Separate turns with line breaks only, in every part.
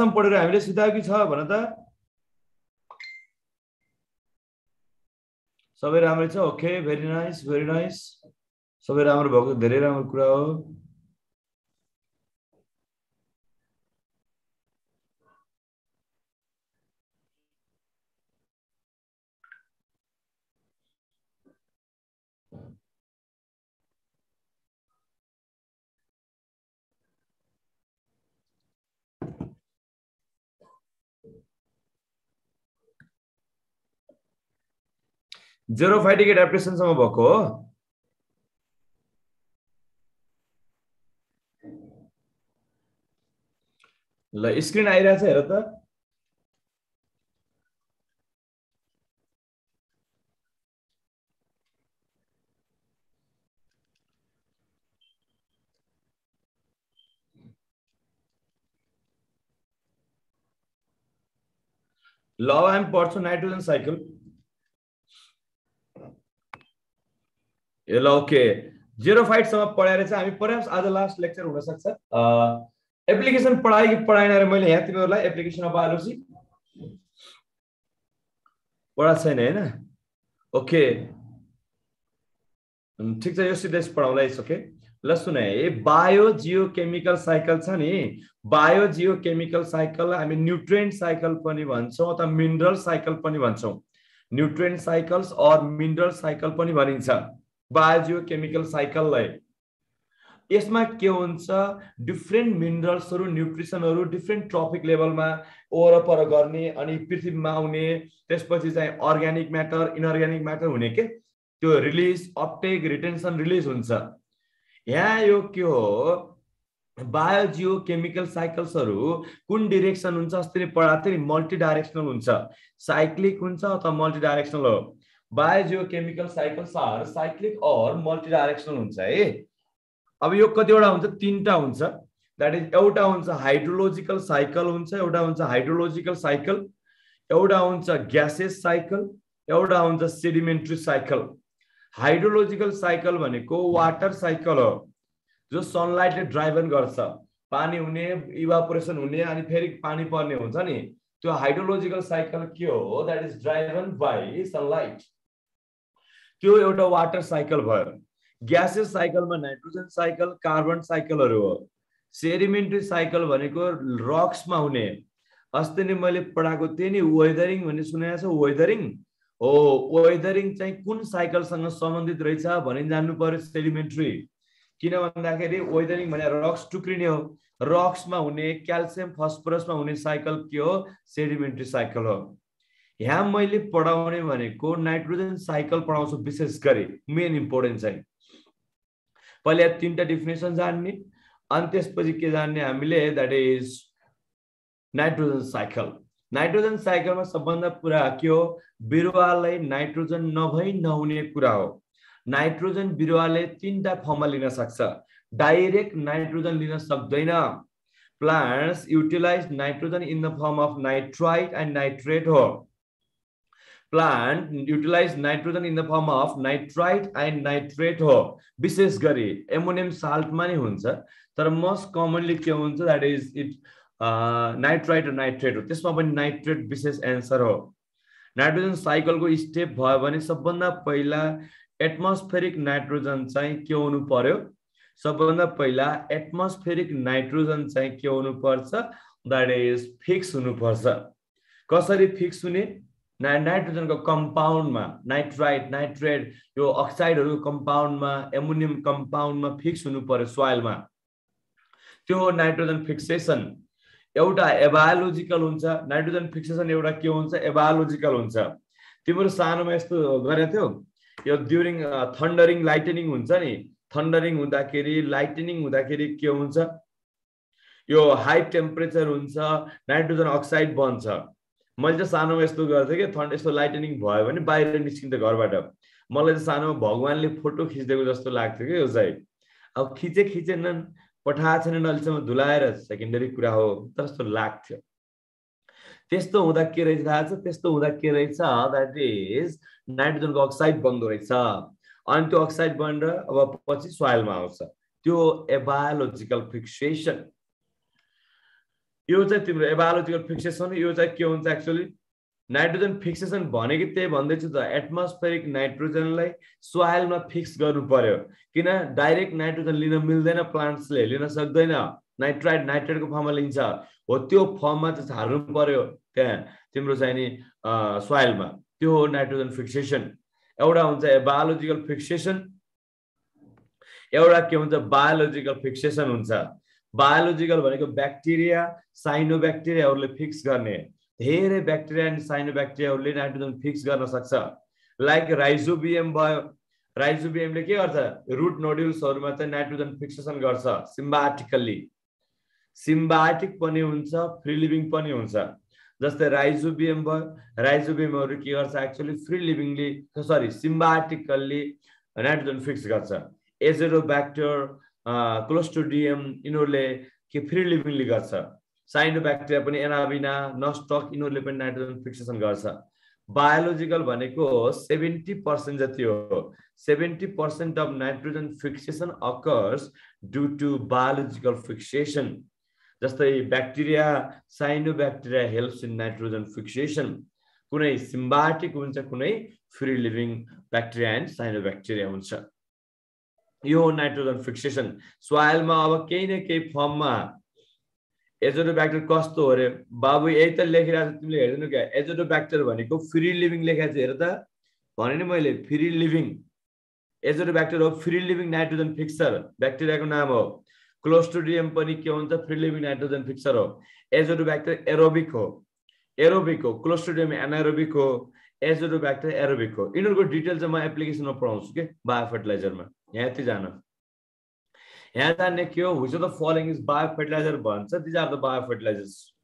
कतासम्म पढेर हामीले सिधायो कि छ भन त सबै राम्रै छ ओके भेरी नाइस सबै राम्रो भएको धेरै राम्रो कुरा हो जेरोफाइटिक एडाप्टेसन सम्म भएको हो ल स्क्रिन आइरहेछ हेर त ल अब हामी पढ्छौँ नाइट्रोजन साइकल ल ओके जेरोफाइटसम्म पढाएर चाहिँ हामी पर्याप्स आज लास्ट लेक्चर हुन सक्छ एप्लिकेसन पढाए कि पढाएन र मैले यहाँ तिमीहरूलाई एप्लिकेसन अफ बायोलोजी पढाएको छैन हैन ओके ठीक छ यो सिधै पढाउला इट्स ओके ल सुन है बायो जियोकेमिकल साइकल छ नि बायो जियोकेमिकल साइकल हामी न्युट्रिएन्ट साइकल पनि भन्छौँ अथवा मिनरल साइकल पनि भन्छौँ न्युट्रिएन्ट साइकल्स और मिनरल साइकल पनि भनिन्छ बायो जियोकेमिकल साइकललाई यसमा के हुन्छ डिफरेन्ट मिनरल्सहरु न्युट्रिसनहरु डिफरेन्ट ट्रपिक लेभलमा ओरपर गर्ने अनि पृथ्वीमा आउने त्यसपछि चाहिँ अर्ग्यानिक म्याटर इनअर्ग्यानिक म्याटर हुने के त्यो रिलिज अपटेक रिटेन्सन रिलिज हुन्छ यहाँ यो के हो बायो जियोकेमिकल साइकल्सहरु कुन डाइरेक्सन हुन्छ अस्ति नै पढाएको थिए नि मल्टी डाइरेक्सनल हुन्छ साइक्लिक हुन्छ अथवा मल्टी डाइरेक्सनल हो biogeochemical cycles are cyclic और मल्टी डाइरेक्सनल हुन्छ है अब यो कतिवटा हुन्छ तीनटा हुन्छ दैट इज एउटा हुन्छ हाइड्रोलोजिकल साइकल हुन्छ एउटा हुन्छ हाइड्रोलोजिकल साइकल एउटा हुन्छ ग्यासेस साइकल एउटा हुन्छ सेडिमेन्ट्री साइकल हाइड्रोलोजिकल साइकल भनेको वाटर साइकल हो जो सनलाइटले ड्राइभन गर्छ पानी हुने इभापोरेसन हुने अनि फेरि पानी पर्ने हुन्छ नि त्यो हाइड्रोलोजिकल साइकल के हो दैट इज ड्राइभन बाइ सनलाइट त्यो एउटा वाटर साइकल भयो ग्यासेस साइकलमा नाइट्रोजन साइकल कार्बन साइकलहरु हो सेडिमेन्ट्री साइकल भनेको रक्समा हुने अस्ति नै मैले पढाएको थिएँ नि वेदरिङ भन्ने सुनेको छ वेदरिङ हो वेदरिङ चाहिँ कुन साइकलसँग सम्बन्धित रहेछ भनि जान्नु पर्यो सेडिमेन्ट्री किन भन्दाखेरि वेदरिङ भने रक्स टुक्रिने हो रक्समा हुने क्याल्सियम फस्फरसमा हुने साइकल के हो सेडिमेन्ट्री साइकल हो यहाँ मैले पढाउने भनेको नाइट्रोजन साइकल पढाउँछु विशेष गरी मेन इम्पोर्टेन्ट चाहिँ पहिले तीनटा डेफिनेसन जान्ने अनि त्यसपछि के जान्ने हामीले दैट इज नाइट्रोजन साइकलमा सबभन्दा पुरा के हो बिरुवालाई नाइट्रोजन नभई नहुने कुरा हो नाइट्रोजन बिरुवाले तीनटा फर्ममा लिन सक्छ डाइरेक्ट नाइट्रोजन लिन सक्दैन plants utilise nitrogen in the form of nitrite and nitrate हो plant utilise nitrogen in the form of nitrite and nitrate हो विशेष गरी एमोनियम साल्टमा नै हुन्छ तर मोस्ट कमनली के हुन्छ दैट इज इट नाइट्राइट र नाइट्रेट हो त्यसमा पनि नाइट्रेट विशेष एन्सर हो नाइट्रोजन साइकलको स्टेप भयो भने सबभन्दा पहिला एटमोस्फेरिक नाइट्रोजन चाहिँ के हुनु पर्यो सबभन्दा पहिला एटमोस्फेरिक नाइट्रोजन चाहिँ के हुनु पर्छ दैट इज फिक्स हुनु पर्छ कसरी फिक्स हुने नाइट्रोजनको कम्पाउन्डमा नाइट्राइट नाइट्रेट यो अक्साइडहरु कम्पाउन्डमा एमोनियम कम्पाउन्डमा फिक्स हुनु पर्यो सोइलमा त्यो नाइट्रोजन फिक्सेसन एउटा एबायोलोजिकल हुन्छ नाइट्रोजन फिक्सेसन एउटा के हुन्छ एबायोलोजिकल हुन्छ तिम्रो सानोमा यस्तो गरेको थियो यो ड्युरिङ थन्डरिङ लाइटनिङ हुन्छ नि थन्डरिङ हुँदाखेरि लाइटनिङ हुँदाखेरि के हुन्छ यो हाई टेम्परेचर हुन्छ नाइट्रोजन अक्साइड बन्छ मैले चाहिँ सानोमा यस्तो गर्थेँ कि यस्तो लाइटनिङ भयो भने बाहिर निस्किन्थ्यो घरबाट मलाई चाहिँ सानोमा भगवानले फोटो खिच्देको जस्तो लाग्थ्यो कि यो चाहिँ अब खिचेनन् पठाएको छैनन् अहिलेसम्म धुलाएर सेकेन्डरी कुरा हो जस्तो लाग्थ्यो त्यस्तो हुँदा के रहेछ थाहा छ त्यस्तो हुँदा के रहेछ दैट इज नाइट्रोजनको अक्साइड बन्द रहेछ अनि त्यो अक्साइड बनेर अब पछि सोइलमा आउँछ त्यो एबायोलोजिकल फिक्सेसन यो चाहिँ तिम्रो एबायोलोजिकल फिक्सेसन। यो चाहिँ के हुन्छ एक्चुअली नाइट्रोजन फिक्सेसन भनेको त्यही भन्दैछु त, एटमोस्फेरिक नाइट्रोजनलाई सोइलमा फिक्स गर्नु पर्यो। किन डाइरेक्ट नाइट्रोजन लिन मिल्दैन, प्लान्ट्सले लिन सक्दैन, नाइट्रेटको फर्ममा लिन्छ हो, त्यो फर्ममा चाहिँ झार्नु पर्यो त्यहाँ तिम्रो चाहिँ नि सोइलमा। त्यो हो नाइट्रोजन फिक्सेसन। एउटा हुन्छ बायोलोजिकल फिक्सेसन, एउटा के हुन्छ बायोलोजिकल फिक्सेसन हुन्छ। बायोलोजिकल भनेको ब्याक्टेरिया साइनोब्याक्टेरियाहरूले फिक्स गर्ने। धेरै ब्याक्टेरिया एन्ड साइनोब्याक्टेरियाहरूले नाइट्रोजन फिक्स गर्न सक्छ। लाइक राइजोबियम भयो, राइजोबियमले के गर्छ, रुट नोड्युल्सहरुमा चाहिँ नाइट्रोजन फिक्सेसन गर्छ सिम्बायोटिकली। सिम्बायोटिक पनि हुन्छ, फ्री लिभिङ पनि हुन्छ। जस्तै राइजोबियम भयो, राइजोबियमहरु के गर्छ actually free livingly sorry symbiotically nitrogen fix गर्छ। एजेरोब्याक्टर, क्लोस्ट्रिडियम यिनीहरुले के फ्री लिभिङली गर्छ। साइनोब्याक्टेरिया पनि एनाबिना, नस्टक यिनीहरुले पनि नाइट्रोजन फिक्सेसन गर्छ। बायोलोजिकल भनेको 70% जति हो। 70% of nitrogen fixation occurs due to biological fixation. जस्तै bacteria cyanobacteria helps in nitrogen fixation. कुनै सिम्बायोटिक हुन्छ, कुनै free living bacteria and cyanobacteria हुन्छ। यो नाइट्रोजन फिक्सेसन। सोइलमा अब केही न केही फर्ममा एजोटोब्याक्टर कस्तो हो रे बाबु, यही त लेखिरहेको छ, तिमीले हेर्दैनौ क्या? एजोटोब्याक्टर भनेको फ्री लिभिङ लेखेको छ, हेर त भने नि मैले फ्री लिभिङ। एजोटोब्याक्टर हो फ्री लिभिङ नाइट्रोजन फिक्सर, ब्याक्टेरियाको नाम हो। क्लोस्ट्रिडियम पनि के हुन्छ, फ्री लिभिङ नाइट्रोजन फिक्सर हो। एजोटोब्याक्टर एरोबिक हो, एरोबिक हो। क्लोस्ट्रिडियम एनारोबिक हो, एजोटोब्याक्टर एरोबिक हो। यिनीहरुको डिटेल चाहिँ म एप्लिकेसनमा पढाउँछु के बायो फर्टिलाइजरमा। यहाँ यति जान, यहाँ जान्ने के हो, which of the following is biofertilizer भन्छ। these are the biofertilizers,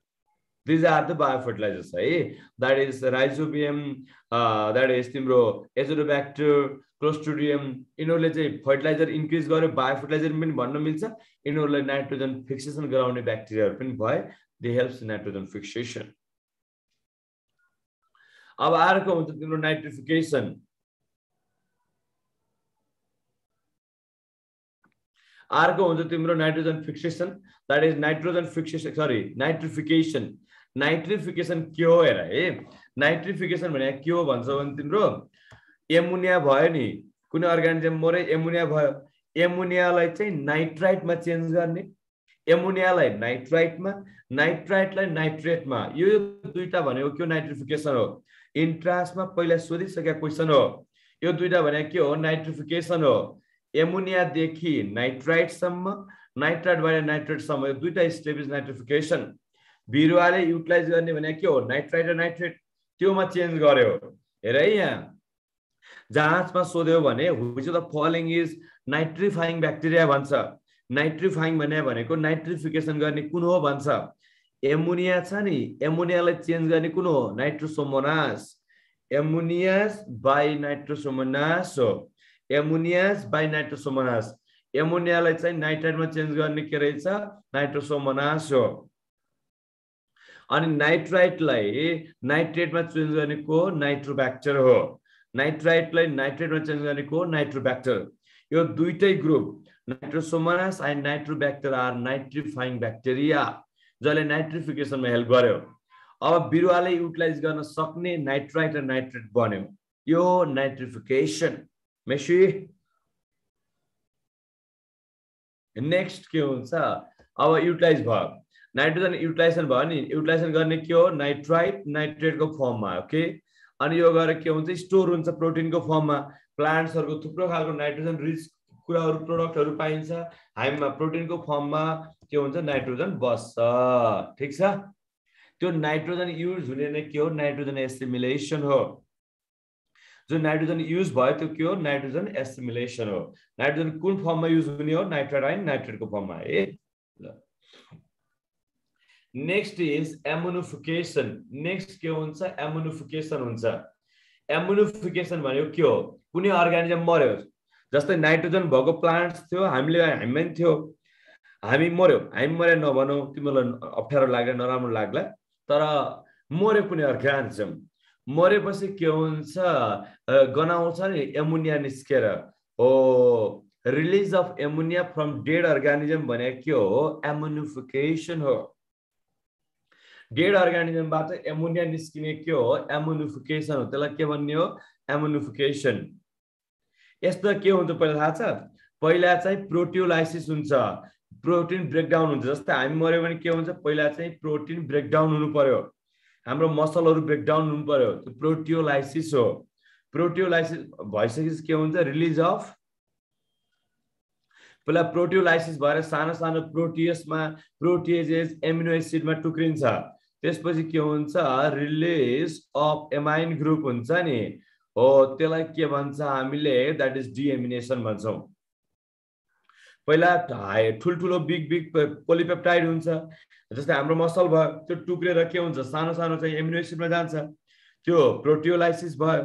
these are the biofertilizers है। that is rhizobium, that is तिम्रो एजोटोब्याक्टर, क्लोस्ट्रिडियम यिनीहरुले चाहिँ फर्टिलाइजर इन्क्रिज गर्यो, बायोफर्टिलाइजर पनि भन्न मिल्छ। यिनीहरुले नाइट्रोजन फिक्सेसन गराउने ब्याक्टेरियाहरु पनि भए, दे हेल्प्स नाइट्रोजन फिक्सेसन। अब अर्को हुन्छ तिम्रो नाइट्रिफिकेसन। अर्को हुन्छ तिम्रो nitrogen fixation, that is nitrogen fixation sorry nitrification. Nitrification के हो हेर है। नाइट्रिफिकेसन भने के हो भन्छ भने तिम्रो एमोनिया भयो नि, कुनै अर्गानिजम मरे एमोनिया भयो, एमोनियालाई चाहिँ नाइट्राइटमा चेन्ज गर्ने। एमोनियालाई नाइट्राइटमा, नाइट्राइटलाई नाइट्रेटमा, यो दुईटा भनेको के हो, नाइट्रिफिकेसन हो। इन्ट्रान्समा पहिला सोधिसकेको क्वेशन हो। यो दुईटा भनेको के हो, नाइट्रिफिकेसन हो। एमोनिया देखि नाइट्राइट सम्म, नाइट्राइटबाट नाइट्रेट सम्म, यो दुईटा स्टेप इज नाइट्रिफिकेसन। बिरुवाले युटिलाइज गर्ने भने के हो, नाइट्राइट र नाइट्रेट, त्योमा चेन्ज गर्यो। हेर है यहाँ जाँचमा सोध्यो भने which of the following is nitrifying bacteria भन्छ। नाइट्रिफाइङ भनेको नाइट्रिफिकेसन गर्ने कुन हो भन्छ। एमोनिया छ नि, एमोनियालाई चेन्ज गर्ने कुन हो, नाइट्रोसोमोनास। एमोनियास बाइ नाइट्रोसोमोनास हो, एमोनियास बाइ नाइट्रोसोमोनास। एमोनियालाई चाहिँ नाइट्राइटमा चेन्ज गर्ने के रहेछ, नाइट्रोसोमोनास हो। अनि नाइट्राइटलाई नाइट्रेटमा चेन्ज गर्ने को नाइट्रोब्याक्टर हो। नाइट्राइटलाई नाइट्रेटमा चेन्ज गर्ने को नाइट्रोब्याक्टर। यो दुईटै group Nitrosomonas and Nitrobacter are nitrifying bacteria, जसले नाइट्रिफिकेसनमा हेल्प गर्यो। अब बिरुवाले युटिलाइज गर्न सक्ने नाइट्राइट र नाइट्रेट बन्यो, यो नाइट्रिफिकेसन। मेसी नेक्स्ट के हुन्छ, अब युटिलाइज भयो नाइट्रोजन, युटिलाइजेसन भयो नि, युटिलाइजेसन गर्ने के हो, नाइट्राइट नाइट्रेटको फर्ममा। ओके, अनि यो गरेर के हुन्छ, स्टोर हुन्छ प्रोटिनको फर्ममा। प्लान्ट्सहरुको थुप्रो खालको नाइट्रोजन रिच कुराहरु प्रोडक्टहरु पाइन्छ, हामीमा प्रोटिनको फर्ममा के हुन्छ, नाइट्रोजन बस्छ। ठीक छ, त्यो नाइट्रोजन युज हुने नै के हो, नाइट्रोजन एसिमिलेसन हो। जो नाइट्रोजन युज भयो त्यो के हो, नाइट्रोजन एसिमिलेसन हो। नाइट्रोजन कुन फर्ममा युज हुने हो, नाइट्राइट एन्ड नाइट्रेटको फर्ममा है। Next is एमोनिफिकेसन। नेक्स्ट के हुन्छ, एमोनिफिकेसन हुन्छ। एमोनिफिकेसन भनेको के हो, कुनै अर्गानिजम मर्यो, जस्तै नाइट्रोजन भएको प्लान्ट्स थियो, हामीमा नि थियो, हामी मर्यो, हामी मरे नभनौ, तिमीलाई अप्ठ्यारो लाग्ला नराम्रो लाग्ला, तर मर्यो कुनै अर्गानिजम, मरेपछि के हुन्छ, गनाउँछ नि एमोनिया निस्केर हो। Release of ammonia from dead organism भनेको के हो, एमोनिफिकेसन हो। डेड अर्गानिजमबाट एमोनिया निस्किने के हो एमोनिफिकेसन हो त्यसलाई के भन्ने हो एमोनिफिकेसन यस्तो के हुन्छ पहिला थाहा छ पहिला चाहिँ प्रोटियोलाइसिस हुन्छ प्रोटिन ब्रेकडाउन हुन्छ जस्तै हामी मर्यो भने के हुन्छ पहिला चाहिँ प्रोटिन ब्रेकडाउन हुनु पर्यो हाम्रो मसलहरु ब्रेकडाउन हुनु पर्यो त्यो प्रोटियोलाइसिस हो प्रोटियोलाइसिस भइसकेपछि के हुन्छ रिलिज अफ पहिला प्रोटियोलाइसिस भएर सानो सानो प्रोटियसमा प्रोटिएजेस एमिनो एसिडमा टुक्रिन्छ त्यसपछि के हुन्छ रिलिज अफ एमाइन ग्रुप हुन्छ नि हो त्यसलाई के भन्छ हामीले दैट इज डिएमिनेसन भन्छौं पहिला ठुलठुलो बिग बिग पोलिपेप्टाइड हुन्छ जस्तै हाम्रो मसल भयो त्यो टुक्रेर के हुन्छ सानो सानो चाहिँ एमिनो एसिडमा जान्छ त्यो प्रोटियोलाइसिस भयो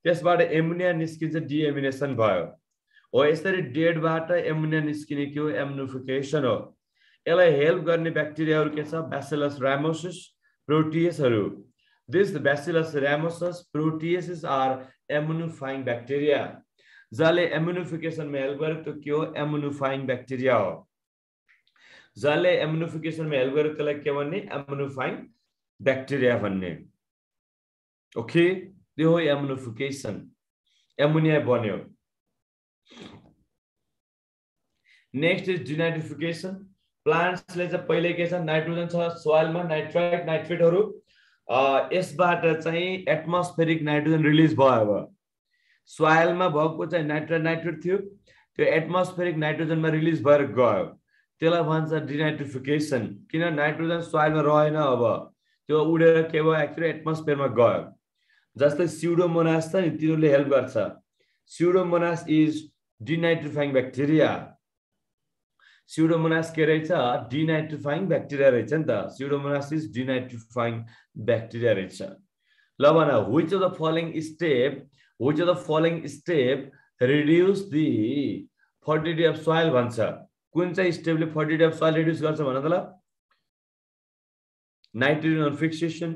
त्यसबाट एमोनिया निस्किन्छ डिएमिनेसन भयो हो यसरी डेडबाट एमोनिया निस्किने के हो एमोनिफिकेसन हो यसलाई हेल्प गर्ने ब्याक्टेरियाहरु के छ bacillus रामोसिस प्रोटिएसहरु this bacillus रामोसिस प्रोटिएसेस are एमोनिफाइङ bacteria जसले एमोनिफिकेसनमा हेल्प गरे त्यो के हो एमोनिफाइङ ब्याक्टेरिया हो जसले एमोनिफिकेसनमा हेल्प गरे त्यसलाई के भन्ने एमोनिफाइङ ब्याक्टेरिया भन्ने ओके त्यो हो एमोनिफिकेसन एमोनिया बन्यो नेक्स्ट इज डिनाइट्रिफिकेसन प्लान्ट्सले चाहिँ पहिले के छ नाइट्रोजन छ सोइलमा नाइट्राइट नाइट्रेटहरु यसबाट चाहिँ एटमोस्फेरिक नाइट्रोजन रिलिज भयो अब सोइलमा भएको चाहिँ नाइट्रेट थियो त्यो एटमोस्फेरिक नाइट्रोजनमा रिलिज भएर गयो त्यसलाई भन्छ डिनाइट्रिफिकेसन किन नाइट्रोजन सोइलमा रहेन अब त्यो उडेर के भयो एक्चुअली एटमोस्फेयरमा गयो जस्तै स्युडोमोनास छ नि तिनीहरुले हेल्प गर्छ स्युडोमोनास इज डिनाइट्रिफाइङ ब्याक्टेरिया स्युडोमोनास के रहेछ डिनाइट्रिफाइङ ब्याक्टेरिया रहेछ नि त स्युडोमोनास इज डिनाइट्रिफाइङ ब्याक्टेरिया रहेछ ल भन which of the following step reduce the fertility of soil भन्छ कुन चाहिँ स्टेपले फर्टिलिटी अफ सोइल रिड्युस गर्छ भन त ल नाइट्रोजन फिक्सेसन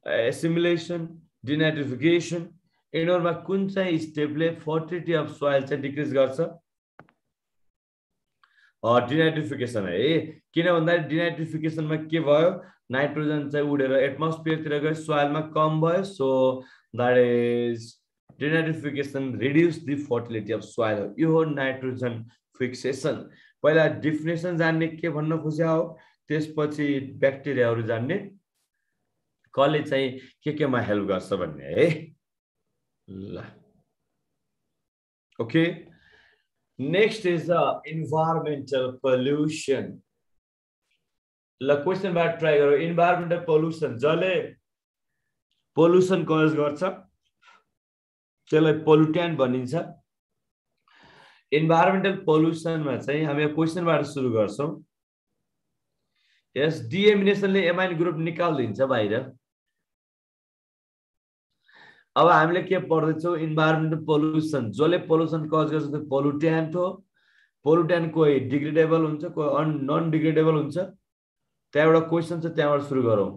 एसिमिलेसन डिनाइट्रिफिकेसन यिनीहरुमा कुन चाहिँ स्टेपले फर्टिलिटी अफ सोइल चाहिँ डिक्रिज गर्छ डिनाइट्रिफिकेसन है किन भन्दा डिनाइट्रिफिकेसनमा के भयो नाइट्रोजन चाहिँ उडेर एटमोस्फियरतिर गयो सोइलमा कम भयो so that is denitrification reduce the fertility of soil यो हो नाइट्रोजन फिक्सेसन पहिला डेफिनेसन जान्ने के भन्न खोज्या हो त्यसपछि ब्याक्टेरियाहरु जान्ने कसले चाहिँ केमा हेल्प गर्छ भन्ने है ल okay next is environmental pollution ल क्वेशन बाट ट्राई गरौ environmental pollution जसले पोल्युसन कज गर्छ त्यसलाई पोल्युटेन्ट भनिन्छ environmental pollution मा चाहिँ हामी क्वेशन बाट सुरु गर्छौं यस डिएमिनेसनले एमाइन ग्रुप निकाल्दिन्छ बाहिर अब हामीले के पढ्दैछौं इन्भाइरोमेन्टल पोल्युसन जसले पोल्युसन कज गर्छ त्यो पोल्युटेन्ट हो पोल्युटेन्ट कोही डिग्रेडेबल हुन्छ कोही नन डिग्रेडेबल हुन्छ त्यहाँ एउटा क्वेशन छ त्यहाँबाट सुरु गरौं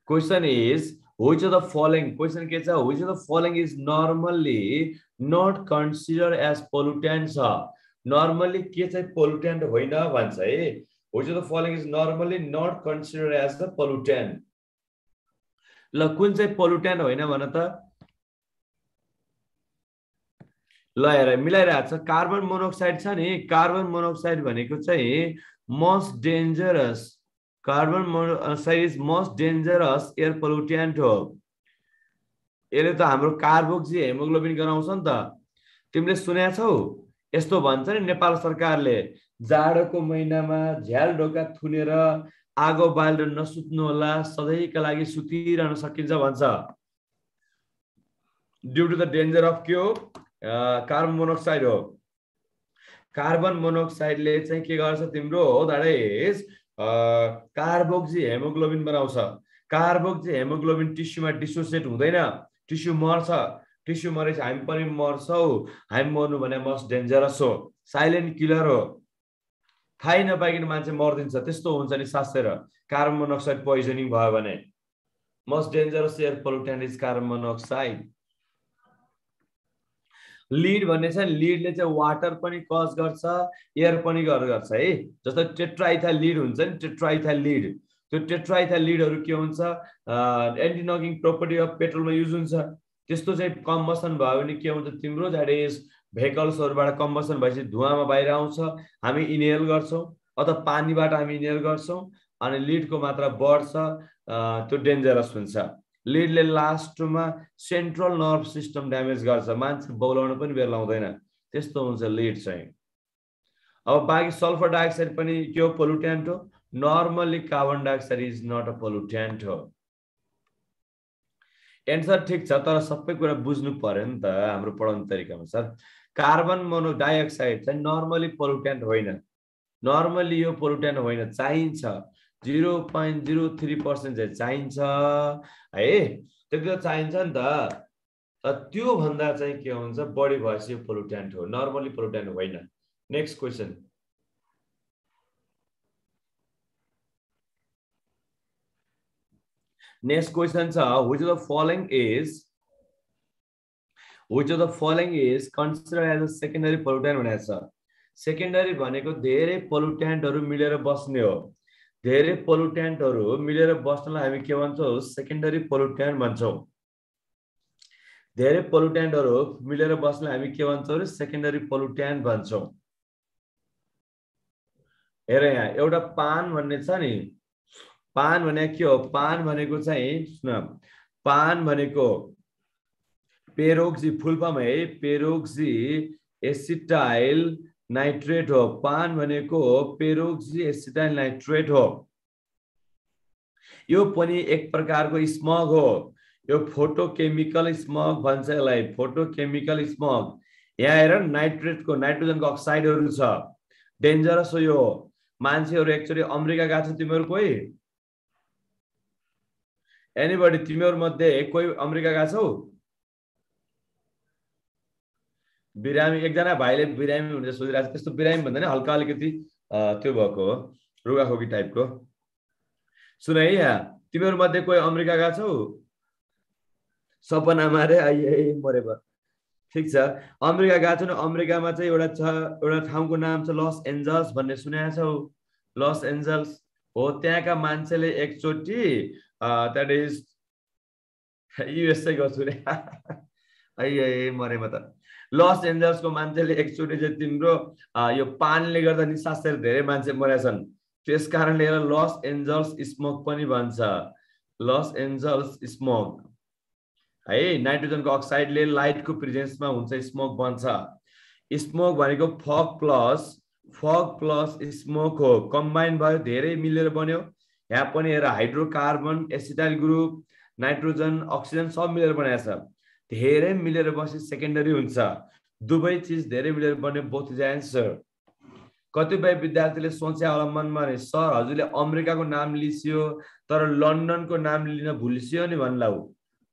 question is which of the following question के छ which of the following is normally not consider as pollutants normally के चाहिँ पोल्युटेन्ट होइन भन्छ है which of the following is normally not consider as the pollutant ल कुन चाहिँ पोल्युटेन्ट होइन भन त ल हेर मिलाइरहेको छ कार्बन मोनोक्साइड छ नि कार्बन मोनोक्साइड भनेको चाहिँ most dangerous carbon monoxide is most dangerous air pollutant हो यसले त हाम्रो कार्बोक्सी हेमोग्लोबिन गराउँछ नि त तिमीले सुनेका छौ यस्तो भन्छ नि नेपाल सरकारले जाडोको महिनामा झ्याल ढोका थुनेर आगो बालेर नसुत्नु होला सधैँका लागि सुतिरहन सकिन्छ भन्छ due to the danger of के हो कार्बन मोनोक्साइड हो कार्बन मोनोक्साइडले चाहिँ के गर्छ तिम्रो हो दैट इज कार्बोक्सी हेमोग्लोबिन बनाउँछ कार्बोक्सी हेमोग्लोबिन टिस्युमा डिसोसिएट हुँदैन टिस्यु मर्छ टिस्यु मरेपछि हामी पनि मर्छौ हामी मर्नु भने मोस्ट डेन्जरस हो साइलेन्ट किलर हो थाहै नपाइकन मान्छे मर्दिन्छ त्यस्तो हुन्छ नि सासेर कार्बन मोनोक्साइड पोइजनिङ भयो भने most dangerous air pollutant is carbon monoxide lead भन्ने चाहिँ लिडले चाहिँ वाटर पनि कज गर्छ, एयर पनि गर्छ है। जस्तो टेट्राइथाइल लिड हुन्छ नि, टेट्राइथाइल लिड, त्यो टेट्राइथाइल लिडहरू के हुन्छ, एन्टी नकिङ प्रोपर्टी अफ पेट्रोलमा युज हुन्छ। त्यस्तो चाहिँ कम्बसन भयो भने के हुन्छ तिम्रो, द्याट इज भेहिकल्सहरूबाट कम्बसन भएपछि धुवामा बाहिर आउँछ, हामी इनहेल गर्छौँ, अथवा पानीबाट हामी इनहेल गर्छौँ, अनि लिडको मात्रा बढ्छ, त्यो डेन्जरस हुन्छ। लिडले लास्टमा सेन्ट्रल नर्भ सिस्टम ड्यामेज गर्छ, मान्छे बौलाउन पनि बेर लाउँदैन, त्यस्तो हुन्छ लिड चाहिँ। अब बाँकी सल्फर डाइअक्साइड पनि के हो, पोल्युटेन्ट हो। Normally carbon dioxide is not a pollutant हो। एन्सर ठिक छ, तर सबै कुरा बुझ्नु पर्यो नि त हाम्रो पढाउने तरिकामा सर। कार्बन मोनोडाइअक्साइड चाहिँ नर्मली पोल्युटेन्ट होइन, नर्मली यो पोल्युटेन्ट होइन, चाहिन्छ 0.03% चाहिँ चाहिन्छ है, त्यति त चाहिन्छ नि त। त्यो भन्दा चाहिँ के हुन्छ, बढी भएपछि यो पोल्युटेन्ट हो, नर्मली पोल्युटेन्ट होइन। नेक्स्ट क्वेसन, नेक्स्ट क्वेसन छ, which of the following is considered as a secondary pollutant भनेको छ। सेकेन्डरी भनेको धेरै पोल्युटेन्टहरू मिलेर बस्ने हो, धेरै पोल्युटेन्टहरू मिलेर बस्नलाई हामी के भन्छौँ, सेकेन्डरी पोल्युटेन्ट भन्छौँ। धेरै पोल्युटेन्टहरू मिलेर बस्नलाई हामी के भन्छौँ, सेकेन्डरी पोल्युटेन्ट भन्छौँ। हेर यहाँ एउटा पान भन्ने छ नि, पान भनेको के हो, पान भनेको चाहिँ सुन, पान भनेको पेरोक्सी, फुल फर्म है, पेरोक्सी एसिटाइल नाइट्रेट हो। पान भनेको पेरोक्सी एसिटाइल नाइट्रेट हो। यो पनि एक प्रकारको स्मग हो, यो फोटोकेमिकल स्मग भन्छ यसलाई, फोटोकेमिकल स्मग। यहाँ हेर नाइट्रेटको, नाइट्रोजनको अक्साइडहरू छ, डेन्जरस हो यो। मान्छेहरू एक्चुअली अमेरिका गएको छ तिमीहरू कोही, एनीबडी, तिमीहरू मध्ये कोही अमेरिका गएको छौ? बिरामी, एकजना भाइले बिरामी हुन्छ सोचिरहेको छ, त्यस्तो बिरामी भन्दा नि हल्का अलिकति त्यो भएको हो, रुगाखोकी टाइपको। सुन है, यहाँ तिमीहरू मध्ये कोही अमेरिका गएको छौ? सपना मारे आइए मरे भयो। ठिक छ, अमेरिका गएको छ नि, अमेरिकामा चाहिँ एउटा छ, एउटा ठाउँको नाम छ लस एन्जल्स भन्ने, सुनेको छौ? लस एन्जल्स हो, त्यहाँका मान्छेले एकचोटि द्याट इज युएसए गर्छु रे आइए मरे म त। लस एन्जल्सको मान्छेले एकचोटि चाहिँ तिम्रो यो पानले गर्दा निसासेर धेरै मान्छे मरेका छन्, त्यस कारणले लस एन्जल्स स्मोक पनि भन्छ, लस एन्जल्स स्मोक है। नाइट्रोजनको अक्साइडले लाइटको प्रेजेन्समा हुन्छ, स्मोक बन्छ। स्मोक भनेको फग प्लस स्मोक हो, कम्बाइन भयो, धेरै मिलेर बन्यो। यहाँ पनि हेर hydrocarbon, acetyl group, nitrogen, oxygen सब मिलेर बनाएको छ। धेरै मिलेर बसी सेकेन्डरी हुन्छ, दुवै चिज धेरै मिलेर बन्यो, बोथ इज एन्सर। कतिपय विद्यार्थीले सोचे होला मनमा नि, सर हजुरले अमेरिकाको नाम लिसियो तर लन्डनको नाम लिन भुलिसियो नि भन्ला हो।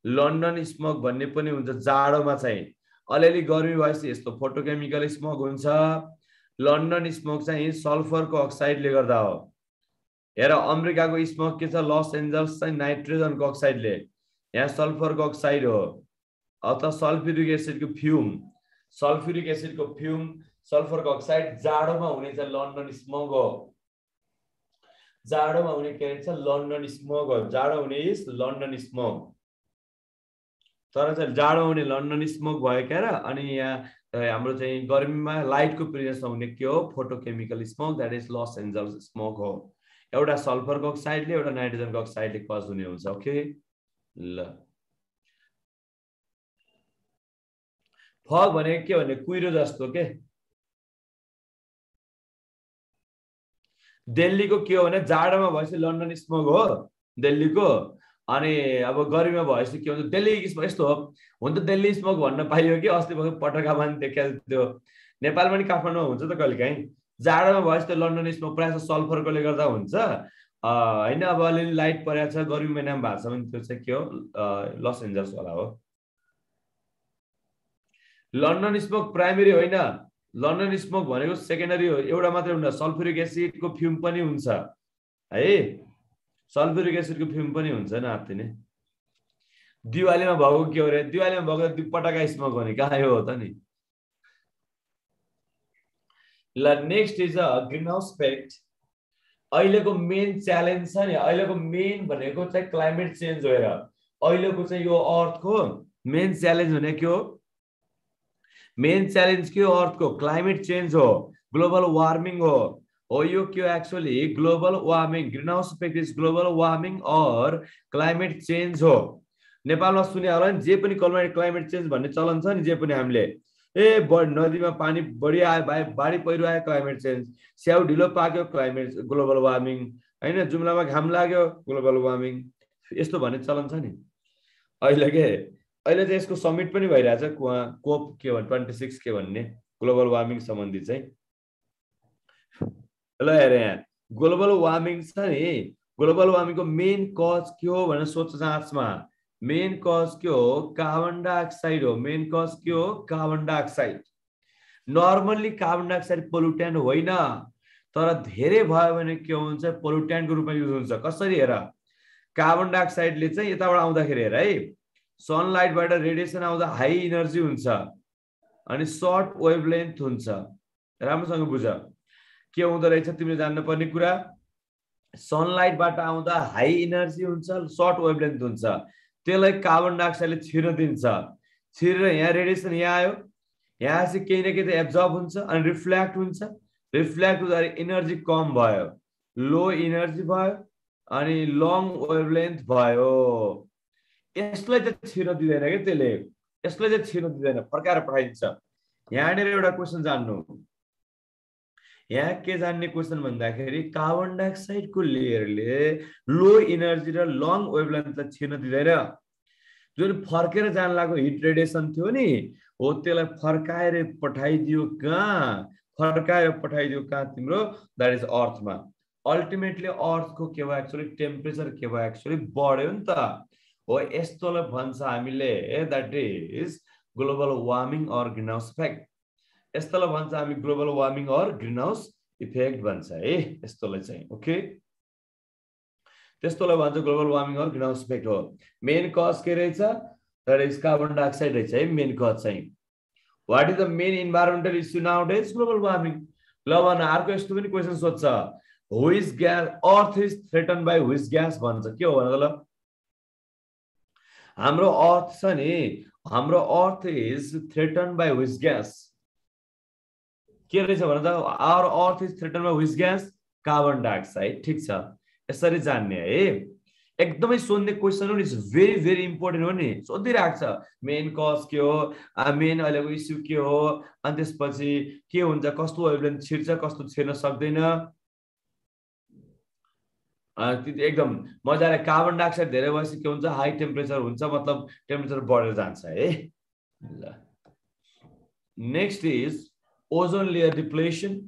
लन्डन स्मोक भन्ने पनि हुन्छ, जाडोमा चाहिँ अलिअलि गर्मी भएपछि यस्तो फोटोकेमिकल स्मोक हुन्छ। लन्डन स्मोक चाहिँ सल्फरको अक्साइडले गर्दा हो। हेर अमेरिकाको स्मोक के छ, लस एन्जल्स चाहिँ नाइट्रोजनको अक्साइडले, यहाँ सल्फरको अक्साइड हो, अथवा सल्फ्युरिक एसिडको फ्युम, सल्फ्युरिक एसिडको फ्युम, सल्फरको अक्साइड, जाडोमा हुने चाहिँ लन्डन स्मोक हो। जाडोमा हुने के भन्छ, लन्डन स्मोक हो, जाडो हुने इज लन्डन स्मोक। तर चाहिँ जाडो हुने लन्डन स्मोक भयो क्या र, अनि यहाँ हाम्रो चाहिँ गर्मीमा लाइटको प्रेजेन्समा हुने के हो, photochemical smoke, that is Los Angeles smoke हो। एउटा सल्फरको अक्साइडले एउटा नाइट्रोजनको अक्साइडले कज हुने हुन्छ। ओके ल, फग भनेको के भने कुहिरो जस्तो के। दिल्लीको के हो भने जाडोमा भएपछि लन्डन स्मोक हो दिल्लीको, अनि अब गर्मीमा भएपछि के हुन्छ दिल्ली स्मोक। यस्तो हो, हुन त दिल्ली स्मोक भन्न पाइयो कि अस्ति भर्खर पटका पनि देखाएको त्यो नेपालमा नि काठमाडौँमा हुन्छ त कहिलेकाहीँ। जाडोमा भएपछि त्यो लन्डन स्मोक प्रायः सल्फरकोले गर्दा हुन्छ होइन। अब अलिअलि लाइट परेको छ, गर्मी महिनामा भएको छ भने त्यो चाहिँ के हो, लस एन्जल्स वाला हो। लन्डन स्मोक प्राइमेरी होइन, लन्डन स्मोक भनेको सेकेन्डरी हो, एउटा मात्रै हुन्छ, सल्फ्युरिक एसिडको फ्युम पनि हुन्छ है, सल्फ्युरिक एसिडको फ्युम पनि हुन्छ नातिने। दिवालीमा भएको के हो रे, दिवालीमा भएको पटाका स्मोक हो नि, कहाँ हो त नि। ल next is a green house effect. अहिलेको मेन च्यालेन्ज छ नि, अहिलेको मेन भनेको चाहिँ क्लाइमेट चेन्ज हो। अहिलेको चाहिँ यो अर्थको मेन च्यालेन्ज भने के हो? मेन च्यालेन्ज के हो? अर्थको क्लाइमेट चेन्ज हो, ग्लोबल वार्मिङ हो यो के हो? Actually global warming, green house effect is global warming और क्लाइमेट चेन्ज हो। नेपालमा सुने होला नि, जे पनि क्लाइमेट चेन्ज भन्ने चलन छ नि, जे पनि हामीले नदीमा पानी बढी आयो, बाढी पहिरो आयो क्लाइमेट चेन्ज, स्याउ ढिलो पाक्यो क्लाइमेट ग्लोबल वार्मिङ, होइन जुम्लामा घाम लाग्यो ग्लोबल वार्मिङ, यस्तो भन्ने चलन छ नि अहिले के। अहिले चाहिँ यसको समिट पनि भइरहेछ कोप के भन्छ 26 के भन्ने ग्लोबल वार्मिङ सम्बन्धी चाहिँ। ल हेर यहाँ ग्लोबल वार्मिङ छ नि, ग्लोबल वार्मिङको मेन कज के हो भनेर सोच जाँचमा। मेन कज के हो? कार्बन डाइअक्साइड हो। मेन कज के हो? Carbon dioxide. Normally carbon dioxide pollutant होइन, तर धेरै भयो भने के हुन्छ? पोल्युटेन्टको रूपमा युज हुन्छ। कसरी? हेर कार्बन डाइअक्साइडले चाहिँ यताबाट आउँदाखेरि हेर है, सनलाइटबाट रेडिएसन आउँदा हाई इनर्जी हुन्छ अनि सर्ट वेभलेन्थ हुन्छ। राम्रोसँग बुझ के हुँदो रहेछ तिमीले जान्नुपर्ने कुरा। सनलाइटबाट आउँदा हाई इनर्जी हुन्छ, सर्ट वेभलेन्थ हुन्छ, त्यसलाई कार्बन डाइअक्साइडले छिर्न दिन्छ। छिरेर यहाँ रेडिएसन यहाँ आयो, यहाँ चाहिँ केही न केही त एब्जर्ब हुन्छ अनि रिफ्लेक्ट हुन्छ। रिफ्लेक्ट हुँदाखेरि एनर्जी कम भयो, लो इनर्जी भयो अनि लङ वेभलेन्थ भयो। यसलाई चाहिँ छिर्न दिँदैन क्या त्यसले, यसलाई चाहिँ छिर्न दिँदैन, फर्काएर पठाइदिन्छ। यहाँनिर एउटा क्वेसन जान्नु, यहाँ के जान्ने क्वेसन भन्दाखेरि कार्बन डाइअक्साइडको लेयरले लो इनर्जी र लङ वेभलेन्थलाई छिर्न दिँदैन। जुन फर्केर जान लागेको हिट रेडिएसन थियो नि, हो त्यसलाई फर्काएर पठाइदियो कहाँ? फर्काएर पठाइदियो कहाँ? तिम्रो द्याट इज अर्थमा। अल्टिमेटली अर्थको के भयो? एक्चुअली टेम्परेचर के भयो? एक्चुअली बढ्यो नि त हो। यस्तोलाई भन्छ हामीले that is global warming or greenhouse effect. यस्तोलाई भन्छ हामी global warming or greenhouse effect भन्छ है यस्तोलाई चाहिँ। ओके, त्यस्तोलाई भन्छ global warming or greenhouse effect हो। मेन कज के रहेछ? द्याट इज कार्बन डाइअक्साइड रहेछ है मेन कज चाहिँ। What is the main environmental issue nowadays? Global warming. ल भन अर्को यस्तो पनि क्वेसन सोध्छ, which gas earth is threaten by which gas भन्छ। के हो भन त? ल हाम्रो अर्थ छ नि, हाम्रो earth is threaten by which gas? के रहेछ भन त? Our earth is threaten by which gas? Carbon dioxide. ठिक छ, यसरी जान्ने है। एकदमै सोध्ने क्वेसन हो नि, इट्स भेरी भेरी इम्पोर्टेन्ट हो नि, सोधिरहेको छ। मेन कज के हो, मेन अहिलेको इस्यु के हो, अनि त्यसपछि के हुन्छ, कस्तो वेभलेन्थ छिर्छ, कस्तो छिर्न सक्दैन, एकदम मजाले। कार्बन डाइअक्साइड धेरै भएपछि के हुन्छ? हाई टेम्परेचर हुन्छ, मतलब टेम्परेचर बढेर जान्छ है। ल next is ozone layer depletion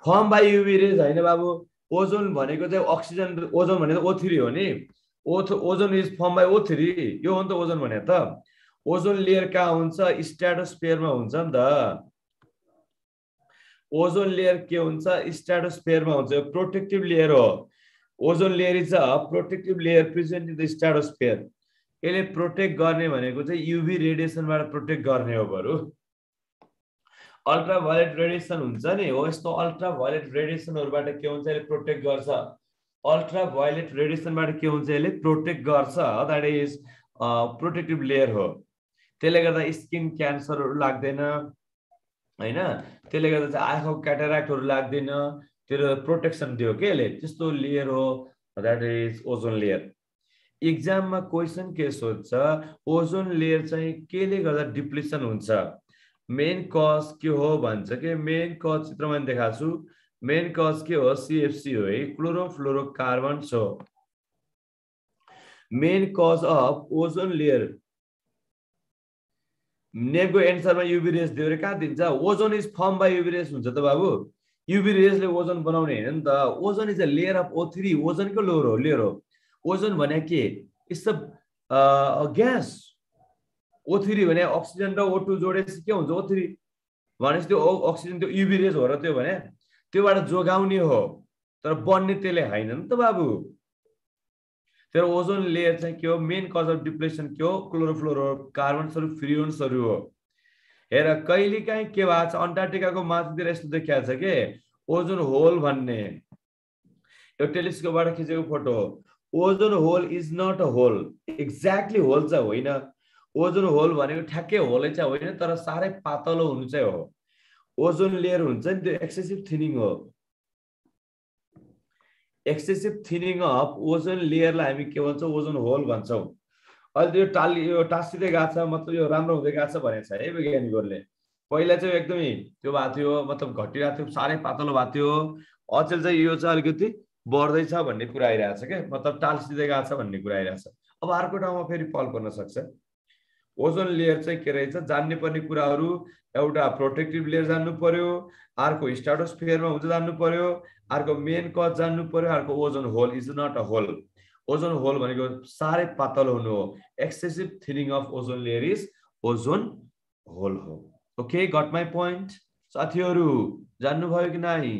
form by UV rays. होइन बाबु, ओजोन भनेको चाहिँ अक्सिजन, ओजोन भनेको O3 हो नि। Ozone is form by O3, यो हो नि त ओजोन भने त। ओजोन लेयर कहाँ हुन्छ? स्ट्राटोस्फियरमा हुन्छ नि त। ओजोन लेयर के हुन्छ? स्ट्राटोस्फियरमा हुन्छ, प्रोटेक्टिभ लेयर हो। Ozone layer is a protective layer present in the stratosphere. यसले प्रोटेक्ट गर्ने भनेको चाहिँ युभी रेडिएसनबाट प्रोटेक्ट गर्ने हो। बरु अल्ट्राभायोलेट रेडिएसन हुन्छ नि, हो यस्तो अल्ट्राभायोलेट रेडिएसनहरुबाट के हुन्छ? यसले प्रोटेक्ट गर्छ। अल्ट्राभायोलेट रेडिएसनबाट के हुन्छ? यसले प्रोटेक्ट गर्छ, दैट इज प्रोटेक्टिभ लेयर हो। त्यसले गर्दा स्किन क्यान्सरहरु लाग्दैन हैन, त्यसले गर्दा चाहिँ आँखाको क्याटरेक्टहरु लाग्दैन, त्यो प्रोटेक्सन दियो के यसले, त्यस्तो लेयर हो, दैट इज ओजोन लेयर। एक्जाममा क्वेशन के सोध्छ? ओजोन लेयर चाहिँ केले गर्दा डिप्लिसन हुन्छ? मेन कज के हो भन्छ के? मेन कज चित्रमा देखाएको छु। मेन कज के हो? CFC हो है, क्लोरोफ्लोरोकार्बन्स हो। Main cause of ozone layer नेमको एन्सरमा युभी रेज दियो रे, कहाँ दिन्छ? Ozone is form by UV rays हुन्छ त बाबु। युभी रेजले ओजोन बनाउने हैन नि त। Ozone is a layer of O3, ओजोनको लेयर हो। ओजोन भने के? It's a gas. O3 भने अक्सिजन र O2 जोडेपछि के हुन्छ? O3 भनेपछि त्यो अक्सिजन त्यो युभी रेज हो र त्यो भने त्योबाट जोगाउने हो, तर बन्ने त्यसले हैन नि त बाबु। तर ओजोन लेयर चाहिँ के हो? मेन कज अफ डिप्लेसन के हो? क्लोरोफ्लोरोकार्बन्सहरु, फ्रियोन्सहरु हो। हेर कहिलेकाहीँ के भएको छ अन्टार्कटिकाको माथितिर यस्तो देखिएको छ के ओजोन होल भन्ने यो टेलिस्कोपबाट खिचेको फोटो हो ozone hole is not a hole exactly hole चाहिँ होइन ओजोन होल भनेको ठ्याक्कै होलै चाहिँ होइन तर साह्रै पातलो हुनु चाहिँ हो ओजोन लेयर हुन्छ नि त्यो एक्सेसिभ थिनिङ हो एक्सेसिभ थिनिङ अफ ओजोन लेयरलाई हामी के भन्छौँ ओजोन होल भन्छौँ अहिले यो टाँसिँदै गएको छ मतलब यो राम्रो हुँदै गएको छ भनेको छ है वैज्ञानिकहरूले पहिला चाहिँ एकदमै त्यो भएको थियो मतलब घटिरहेको थियो साह्रै पातलो भएको थियो अचेल चाहिँ यो चाहिँ अलिकति बढ्दैछ भन्ने कुरा आइरहेको छ क्या मतलब टाल्सिँदै गएको छ भन्ने कुरा आइरहेको छ अब अर्को ठाउँमा फेरि पल पर्न सक्छ ओजोन लेयर चाहिँ के रहेछ जान्ने पर्ने कुराहरू एउटा प्रोटेक्टिभ लेयर जान्नु पर्यो अर्को स्ट्राटोस्फियरमा हुन्छ जान्नु पर्यो अर्को मेन कज जान्नु पर्यो अर्को ozone hole is not a hole ozone hole भनेको साह्रै पातलो हुनु हो excessive thinning of ozone layer is ozone hole हो ओके गट माई पोइन्ट साथीहरू जान्नुभयो कि नै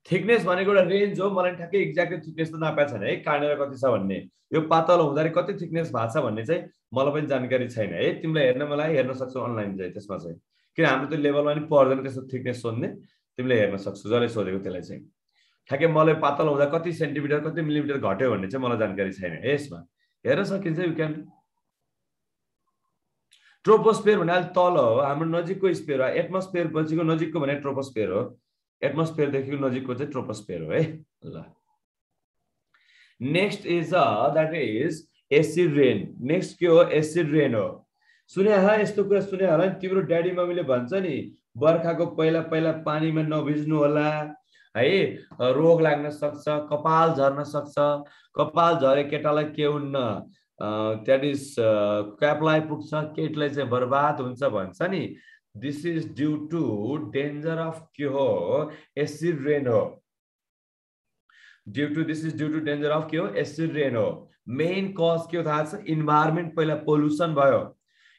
थिकनेस भनेको एउटा रेन्ज हो मलाई ठ्याक्कै एक्ज्याक्टली थिकनेस त नपाएको छैन है कहाँनिर कति छ भन्ने यो पातलो हुँदाखेरि कति थिकनेस भएको छ भन्ने चाहिँ मलाई पनि जानकारी छैन है तिमीलाई हेर्न मलाई हेर्न सक्छौ अनलाइन चाहिँ त्यसमा चाहिँ किन हाम्रो त्यो लेभलमा नि पर्दैन त्यस्तो थिकनेस सोध्ने तिमीले हेर्न सक्छौ जसले सोधेको त्यसलाई चाहिँ ठ्याक्कै मलाई पातलो हुँदा कति सेन्टिमिटर कति मिलिमिटर घट्यो भन्ने चाहिँ मलाई जानकारी छैन है यसमा हेर्न सकिन्छ यु क्यान ट्रोपोस्फियर भने अलिक तल हो हाम्रो नजिकको स्फियर हो एटमोस्फियर पछिको नजिकको भने ट्रोपोस्फियर हो एटमोस्फियर देखिको नजिकको चाहिँ ट्रोपोस्फियर हो है ल next is that is acid rain next के हो एसिड रेन हो सुने होला यस्तो कुरा सुने होला नि तिम्रो ड्याडी मम्मीले भन्छ नि बर्खाको पहिला पहिला पानीमा नभिज्नु होला है रोग लाग्न सक्छ कपाल झर्न सक्छ कपाल झरे केटालाई के हुन्न द्याट इज क्यापलाई पुग्छ केटलाई चाहिँ बर्बाद हुन्छ भन्छ नि this is due to danger of के हो एसिड रेन हो this is due to danger of के हो एसिड रेन हो मेन कज के हो थाहा छ इन्भाइरोमेन्ट पहिला पोल्युसन भयो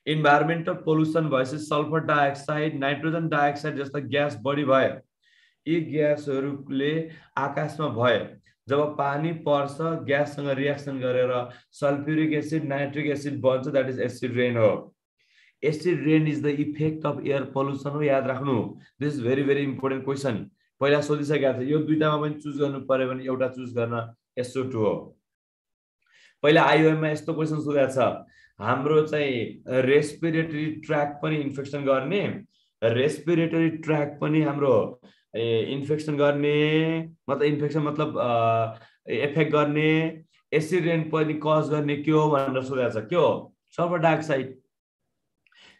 इन्भाइरोमेन्टल पोल्युसन भएपछि सल्फर डाइअक्साइड नाइट्रोजन डाइअक्साइड जस्ता ग्यास बढी भयो यी ग्यासहरूले आकाशमा भए जब पानी पर्छ ग्याससँग रिएक्सन गरेर सल्फ्युरिक एसिड नाइट्रिक एसिड बन्छ द्याट इज एसिड रेन हो acid rain is the effect of air pollution हो याद राख्नु this is very very important question पहिला सोधिसकेको छ यो दुईटामा पनि चुज गर्नु पर्यो भने एउटा चुज गर्न SO2 हो पहिला आइओएममा यस्तो क्वेसन सोधेको छ हाम्रो चाहिँ रेस्पिरेटरी ट्र्याक पनि इन्फेक्सन गर्ने रेस्पिरेटरी ट्र्याक पनि हाम्रो इन्फेक्सन गर्ने मतलब इन्फेक्सन मतलब एफेक्ट गर्ने एसिड रेन पनि कज गर्ने के हो भनेर सोधेको छ के हो सल्फर डाइअक्साइड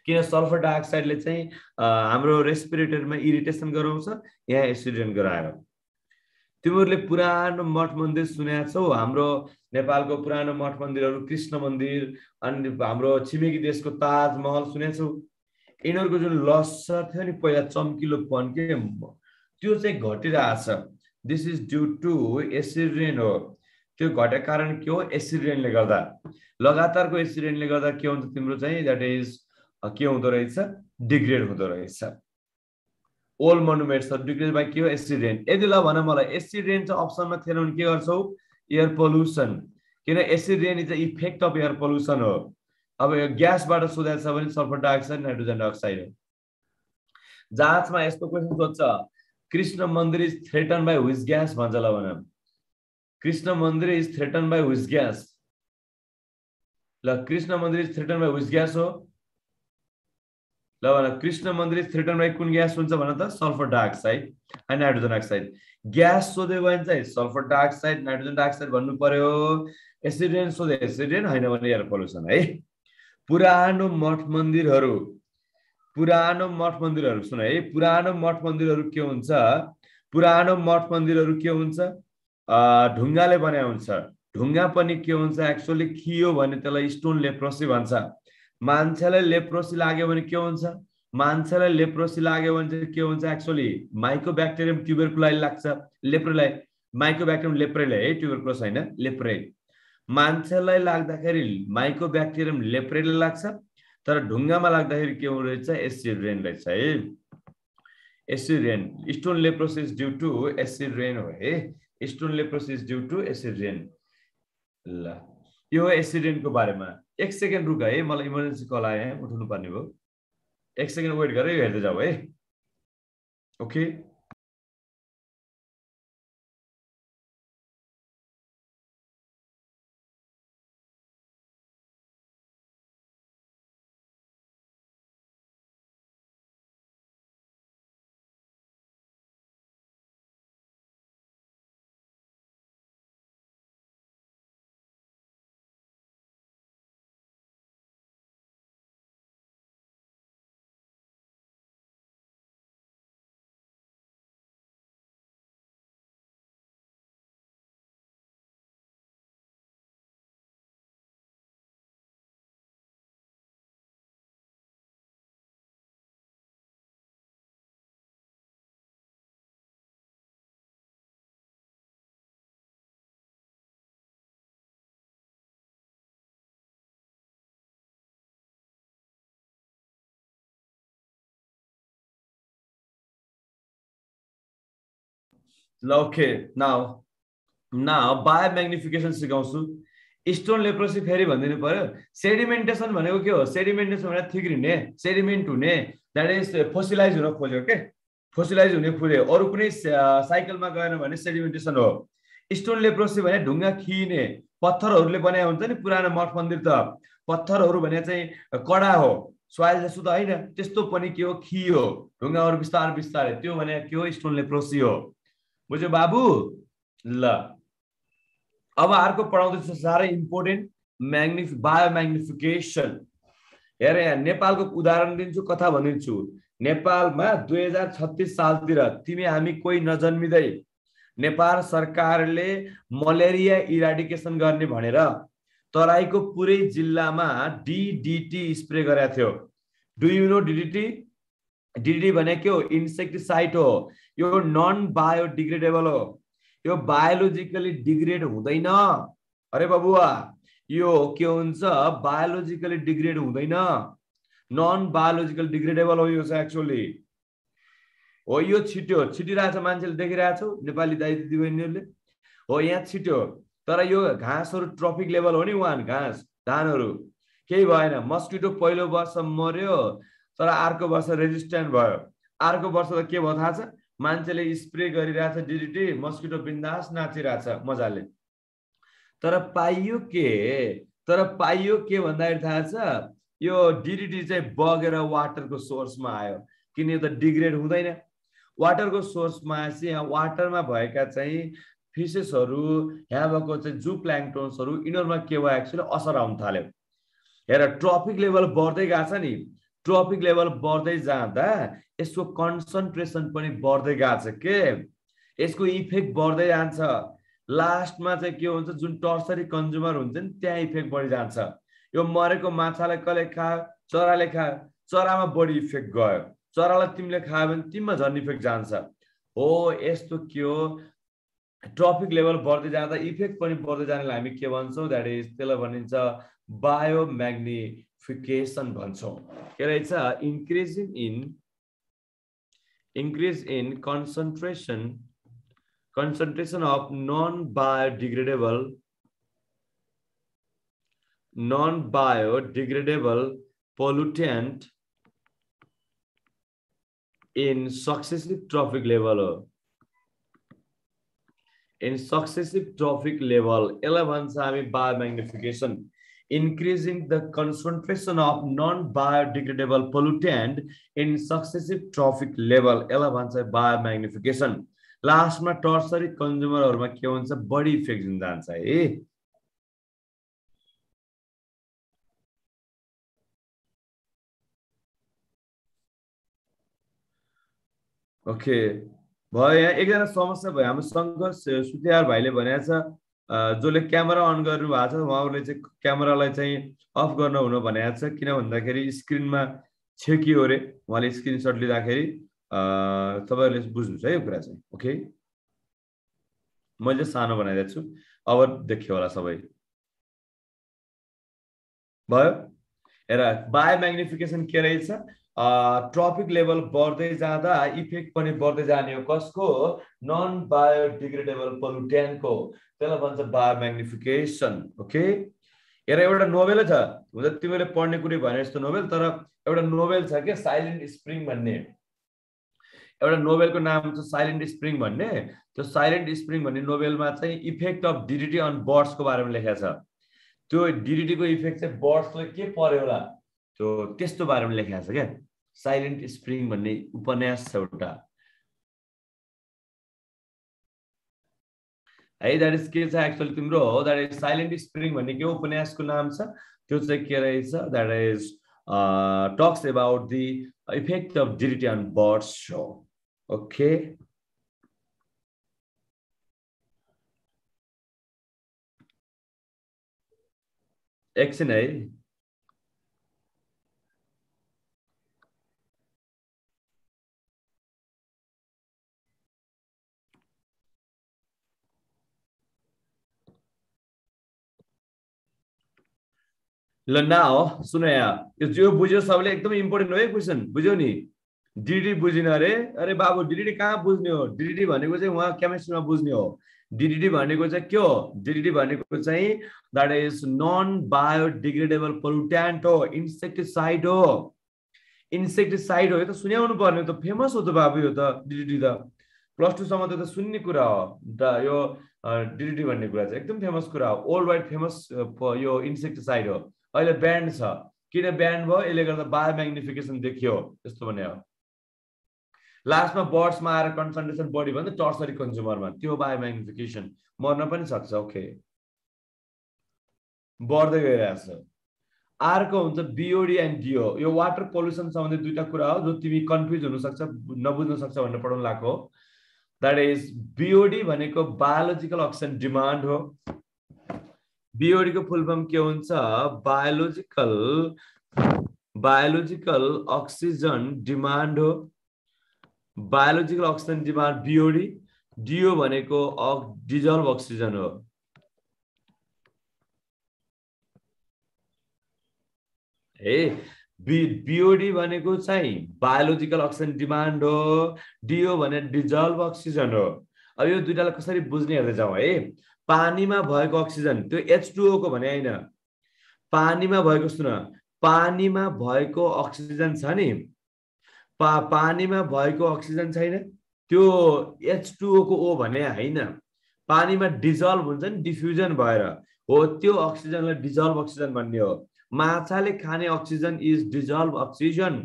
किन सल्फर डाइअक्साइडले चाहिँ हाम्रो रेस्पिरेटरीमा इरिटेसन गराउँछ यहाँ एसिड रेन गरायो तिमीहरूले पुरानो मठ मन्दिर सुनेका छौ हाम्रो नेपालको पुरानो मठ मन्दिरहरू कृष्ण मन्दिर अनि हाम्रो छिमेकी देशको ताजमहल सुनेछौ यिनीहरूको जुन लस्सर थियो नि पहिला चम्किलोपन के त्यो चाहिँ घटिरहेछ this is due to acid rain हो त्यो घटेको कारण के हो एसिड रेनले गर्दा लगातारको एसिड रेनले गर्दा के हुन्छ तिम्रो चाहिँ द्याट इज के हुँदो रहेछ डिग्रेड हुँदो रहेछ ओल्ड मोनुमेन्ट्स डिग्रेड बाइ के हो एसिड रेन यदि ल भन मलाई एसिड रेन चाहिँ अप्सनमा थिएन भने के गर्छौ एयर पोल्युसन किन acid rain is the effect of air pollution हो अब यो ग्यासबाट सोधेको छ भने सल्फर डाइअक्साइड नाइट्रोजन डाइअक्साइड हो जाँचमा यस्तो क्वेसन सोध्छ Krishna Mandir is threaten by which gas भन्छ ल भन Krishna Mandir is threaten by which gas ल Krishna Mandir is threaten by which gas हो ल भन Krishna Mandir is threaten by कुन ग्यास हुन्छ भन त सल्फर डाइअक्साइड अनि नाइट्रोजन डाइअक्साइड ग्यास सोध्यो भने चाहिँ सल्फर डाइअक्साइड नाइट्रोजन डाइअक्साइड भन्नु पर्यो एसिड रेन सोधे एसिड रेन हैन भने एयर पोल्युसन है पुरानो मठ मन्दिरहरू सुन है पुरानो मठ मन्दिरहरू के हुन्छ पुरानो मठ मन्दिरहरू के हुन्छ ढुङ्गाले बनाए हुन्छ ढुङ्गा पनि के हुन्छ एक्चुअली खियो भने त्यसलाई स्टोन लेप्रोसी भन्छ मान्छेलाई लेप्रोसी लाग्यो भने के हुन्छ मान्छेलाई लेप्रोसी लाग्यो भने चाहिँ के हुन्छ एक्चुअली माइकोब्याक्टेरियम ट्युबरकुलाई लाग्छ लेप्रेलाई माइकोब्याक्टेरियम लेप्रेलाई है ट्युबरकुलोस हैन लेप्रे मान्छेलाई लाग्दाखेरि माइकोब्याक्टेरियम लेप्रेले लाग्छ तर ढुङ्गामा लाग्दाखेरि के हुँदो रहेछ एसिड रेन रहेछ है acid rain stone leprosis due to acid rain हो है stone leprosis due to acid rain ल यो एसिड रेनको बारेमा 1 सेकेन्ड रुक है, मलाई इमर्जेन्सी कल आयो, यहाँ उठाउनु पर्ने भयो। 1 सेकेन्ड वेट गरेर हेर्दै जाऊ है। ओके ल ओके नाउ बायोम्याग्निफिकेसन सिकाउँछु। स्टोन लेप्रोसी फेरि भनिदिनु पर्यो। सेडिमेन्टेसन भनेको के हो? सेडिमेन्टेसन भनेको थिग्रिने, सेडिमेन्ट हुने, द्याट इज फोसिलाइज हुन खोज्यो के, फोसिलाइज हुने खोज्यो। अरू कुनै साइकलमा गएन भने सेडिमेन्टेसन हो। स्टोन लेप्रोसी भने ढुङ्गा खिने, पत्थरहरूले बनाएको हुन्छ नि पुरानो मठ मन्दिर, त पत्थरहरू भने चाहिँ कडा हो, सोइल जस्तो त होइन, त्यस्तो पनि के हो? खियो, ढुङ्गाहरू बिस्तारै बिस्तारै, त्यो भने के हो? स्टोन लेप्रोसी हो। बुझ्यो बाबु? ल अब अर्को पढाउँदैछु साह्रै इम्पोर्टेन्ट, बायोम्याग्निफिकेसन। हेर यहाँ नेपालको उदाहरण दिन्छु, कथा भनिदिन्छु। नेपालमा 2036 सालतिर तिमी हामी कोही नजन्मिँदै नेपाल सरकारले मलेरिया इराडिकेसन गर्ने भनेर तराईको पुरै जिल्लामा DDT स्प्रे गरेको थियो। Do you know DDT? DDT भने के हो? इन्सेक्टिसाइड हो। यो नन बायोडिग्रेडेबल हो, यो बायोलोजिकली डिग्रेड हुँदैन। अरे बबुआ, यो के हुन्छ? बायोलोजिकली डिग्रेड हुँदैन, नन बायोलोजिकल डिग्रेडेबल हो यो चाहिँ एक्चुअली हो। यो छिट्यो, छिटिरहेछ, मान्छेले देखिरहेछौ नेपाली दाइ दिदीबहिनीहरूले, हो यहाँ छिट्यो। तर यो घाँसहरू ट्रफिक लेभल हो नि, 1 घाँस धानहरू केही भएन। मस्किटो पहिलो वर्ष मर्यो, तर अर्को वर्ष रेजिस्टेन्ट भयो। अर्को वर्ष त के भयो थाहा छ? मान्छेले स्प्रे गरिरहेछ DDT, मस्किटो बिन्दास नाचिरहेछ मजाले। तर पाइयो के भन्दाखेरि थाहा छ? यो DDT चाहिँ बगेर वाटरको सोर्समा आयो, किन यो त डिग्रेड हुँदैन। वाटरको सोर्समा आएपछि यहाँ वाटरमा भएका चाहिँ फिसेसहरू, यहाँ भएको चाहिँ जू प्लाङ्क्टन्सहरू, यिनीहरूमा के भयो? एक्चुअली असर आउन थाल्यो। हेर ट्रफिक लेभल बढ्दै गएको छ नि, ट्रफिक लेभल बढ्दै जाँदा यसको कन्सन्ट्रेसन पनि बढ्दै गएको छ के, यसको इफेक्ट बढ्दै जान्छ। लास्टमा चाहिँ के हुन्छ? जुन टर्सरी कन्ज्युमर हुन्छ नि, त्यहाँ इफेक्ट बढी जान्छ। यो मरेको माछालाई कसले खायो? चराले खायो, चरामा बढी इफेक्ट गयो। चरालाई तिमीले खायो भने तिमीमा झन् इफेक्ट जान्छ। हो यस्तो के हो? ट्रफिक लेभल बढ्दै जाँदा इफेक्ट पनि बढ्दै जानेलाई हामी के भन्छौँ? द्याट इज, त्यसलाई भनिन्छ बायोम्याग्निफिकेसन भन्छौँ। के रहेछ? increase in concentration of non-biodegradable pollutant in successive trophic level. In successive trophic level, 11 biomagnification, increasing the concentration of non-biodegradable pollutant in successive trophic level, 11 biomagnification. Last में tertiary consumer और में क्या होता है? बड़ी इफेक्ट जाता है। ओके भयो। यहाँ एकजना समस्या भयो, हाम्रो शङ्कर सुतियार भाइले भनेको छ, जसले क्यामेरा अन गर्नु भएको छ उहाँहरूले चाहिँ क्यामेरालाई चाहिँ अफ गर्न हुन भनेको छ, किन भन्दाखेरि स्क्रिनमा छेकियो रे। उहाँले स्क्रिनसट लिँदाखेरि तपाईहरुले बुझ्नुहुन्छ है यो कुरा चाहिँ। ओके मैले सानो बनाइदिएको छु, अब देखियो होला सबै। भयो? हेर बायोम्याग्निफिकेसन के रहेछ? ट्रफिक लेभल बढ्दै जाँदा इफेक्ट पनि बढ्दै जाने हो। कसको? नन बायोडिग्रेडेबल पोल्युटेन्टको, त्यसलाई भन्छ बायोम्याग्निफिकेसन। ओके हेर एउटा नोभेलै छ, हुन्छ तिमीले पढ्ने कुरै भने जस्तो नोभेल, तर एउटा नोभेल छ के साइलेन्ट स्प्रिङ भन्ने, एउटा नोभेलको नाम छ साइलेन्ट स्प्रिङ भन्ने। त्यो साइलेन्ट स्प्रिङ भन्ने नोभेलमा चाहिँ इफेक्ट अफ डिडिटी अन बर्ड्सको बारेमा लेखेको छ। त्यो डिडिटीको इफेक्ट चाहिँ बर्ड्सले के पर्यो होला त्यो त्यस्तो बारेमा लेखेको छ क्या। साइलेन्ट स्प्रिङ भन्ने उपन्यास छ एउटा है, द्याट इज के छ एक्चुअली तिम्रो हो, द्याट इज साइलेन्ट स्प्रिङ भन्ने के उपन्यासको नाम छ, त्यो चाहिँ के रहेछ, that is talks about the effect of DDT on birds show. Okay एकछिन है, ल न सुन यहाँ, यो बुझ्यो सबले, एकदम इम्पोर्टेन्ट हो है क्वेसन, बुझ्यो नि। डिडी बुझिन अरे, अरे बाबु डिडी कहाँ बुझ्ने हो, डिडी भनेको चाहिँ उहाँ केमिस्ट्रीमा बुझ्ने हो। डिडी भनेको चाहिँ के हो, डिडी भनेको चाहिँ द्याट इज नन बायोडिग्रेडेबल पोल्युटेन्ट हो, इन्सेक्टिसाइड हो, इन्सेक्टिसाइड हो। यो त सुन्याउनु पर्ने, त फेमस हो त बाबु, यो त डिडी त +2 सम्म त सुन्ने कुरा हो यो डिडी भन्ने कुरा चाहिँ एकदम फेमस कुरा हो, वर्ल्ड वाइड फेमस यो इन्सेक्टिसाइड हो। अहिले ब्यान्ड छ, किन ब्यान्ड भयो, यसले गर्दा बायोम्याग्निफिकेसन देखियो त्यस्तो भने हो। लास्टमा बर्ड्समा आएर कन्सन्ट्रेसन बढी भयो नि त टर्सरी कन्ज्युमरमा, त्यो बायोम्याग्निफिकेसन मर्न पनि सक्छ। ओके बढ्दै गइरहेछ। अर्को हुन्छ बिओडी एन्ड डिओ, यो वाटर पोल्युसन सम्बन्धी दुईटा कुरा हो जो तिमी कन्फ्युज हुन सक्छ, नबुझ्न सक्छ भनेर पढाउन लाग्यो। द्याट इज बिओडी भनेको बायोलोजिकल अक्सिजन डिमान्ड हो। बिओडी को फुल फर्म के हुन्छ, बायोलोजिकल अक्सिजन डिमान्ड हो, बायोलोजिकल अक्सिजन डिमान्ड बिओडी। डिओ भनेको डिजल्भ अक्सिजन हो। ए बिओडी भनेको चाहिँ बायोलोजिकल अक्सिजन डिमान्ड हो, डिओ भने डिजल्भ अक्सिजन हो। अब यो दुईटालाई कसरी बुझ्ने हेर्दै जाउँ है। पानीमा भएको अक्सिजन त्यो H2O को भने हैन, पानीमा भएको, सुन पानीमा भएको अक्सिजन छ नि, पानीमा भएको अक्सिजन छैन, त्यो H2O को O भने हैन, पानीमा डिजल्भ हुन्छ नि डिफ्युजन भएर हो, त्यो अक्सिजनलाई डिजल्भ अक्सिजन भन्ने हो। माछाले खाने अक्सिजन इज डिजल्भ अक्सिजन,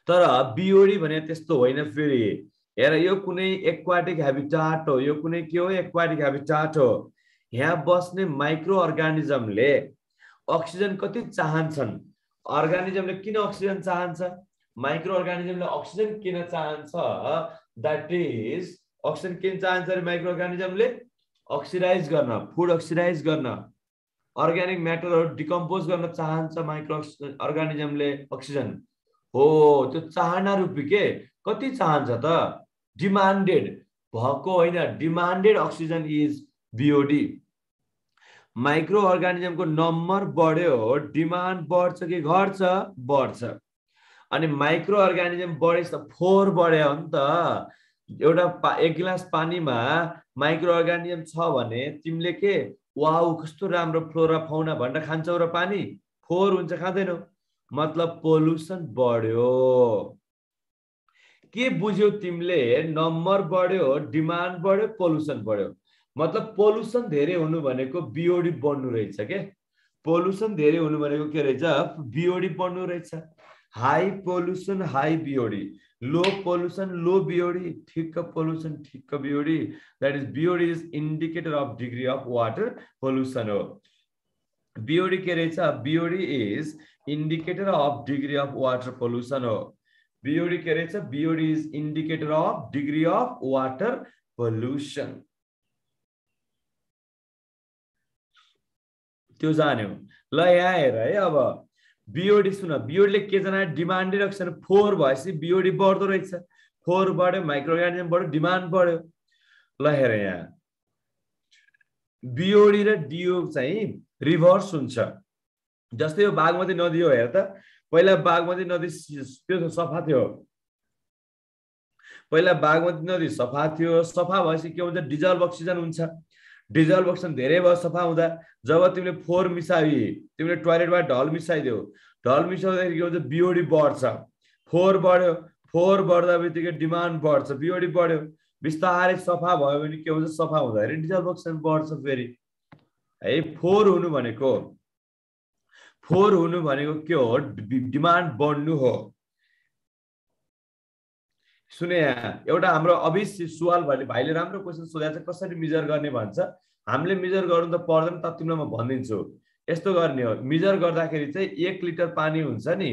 तर बिओडी भने त्यस्तो होइन फेरि। हेर यो कुनै एक्वाटिक ह्याबिटाट हो, यो कुनै के हो, एक्वाटिक ह्याबिटाट हो। यहाँ बस्ने माइक्रो अर्गानिजमले अक्सिजन कति चाहन्छन्, अर्गानिजमले किन अक्सिजन चाहन्छ, माइक्रो अर्गानिजमले अक्सिजन किन चाहन्छ, द्याट इज अक्सिजन किन चाहन्छ रे माइक्रो अर्गानिजमले, अक्सिडाइज गर्न, फुड अक्सिडाइज गर्न, अर्ग्यानिक म्याटरहरु डिकम्पोज गर्न चाहन्छ माइक्रो अर्गानिजमले अक्सिजन हो। त्यो चाहना रूपी के कति चाहन्छ त, डिमान्डेड भएको होइन, demanded oxygen is BOD. Micro अर्गानिजमको नम्बर बढ्यो, डिमान्ड बढ्छ कि घट्छ, बढ्छ। अनि माइक्रो अर्गानिजम बढेछ त फोहोर बढ्यो नि त। एउटा एक गिलास पानीमा माइक्रो अर्गानिजम छ भने तिमीले के वाउ कस्तो राम्रो फ्लोरा फाउना भनेर खान्छौ र पानी फोहोर हुन्छ खाँदैनौ, मतलब पोल्युसन बढ्यो। के बुझ्यौ तिमीले, नम्बर बढ्यो, डिमान्ड बढ्यो, पोल्युसन बढ्यो, मतलब पोल्युसन धेरै हुनु भनेको बिओडी बढ्नु रहेछ के, पोल्युसन धेरै हुनु भनेको के रहेछ, बिओडी बढ्नु रहेछ। हाई पोल्युसन हाई बिओडी, लो पोल्युसन लो बिओडी, ठिक्क पोल्युसन ठिक्क BOD. That is BOD is indicator of degree of water pollution हो। बिओडी के रहेछ, BOD is indicator of degree of water pollution हो। बिओडी के रहेछ, BOD is indicator of degree of water pollution. त्यो जान्यौ। ल यहाँ हेर है, अब बिओडी सुन, बिओडीले के जना डिमान्डेड अक्सिजन फोहोर भएपछि बिओडी बढ्दो रहेछ, फोहोर बढ्यो, माइक्रो अर्गानिजम बढ्यो, डिमान्ड बढ्यो। ल हेर यहाँ बिओडी र डिओ चाहिँ रिभर्स हुन्छ। जस्तै यो बागमती नदी हो, हेर त, पहिला बागमती नदी त्यो सफा थियो, पहिला बागमती नदी सफा थियो, सफा भएपछि के हुन्छ, डिजल्भ अक्सिजन हुन्छ, डिजल्भेसन धेरै भयो सफा हुँदा। जब तिमीले फोर मिसाई, तिमीले टोयलेटबाट ढल मिसाइदियो, ढल मिसाउँदाखेरि के हुन्छ बिओडी बढ्छ, फोर बढ्यो, फोर बढ्दा बित्तिकै डिमान्ड बढ्छ, बिओडी बढ्यो, बिस्तारै सफा भयो भने के हुन्छ सफा हुँदाखेरि डिजल्भेसन बढ्छ फेरि है। फोर हुनु भनेको के हो डिमान्ड बढ्नु हो। सुने एउटा हाम्रो अभिष्ट सुवाल भाइले राम्रो क्वेसन सोधेको छ कसरी मेजर गर्ने भन्छ। हामीले मेजर गर्नु त पर्दैन त तिमीलाई म भनिदिन्छु। यस्तो गर्ने हो, मेजर गर्दाखेरि चाहिँ 1 लिटर पानी हुन्छ नि,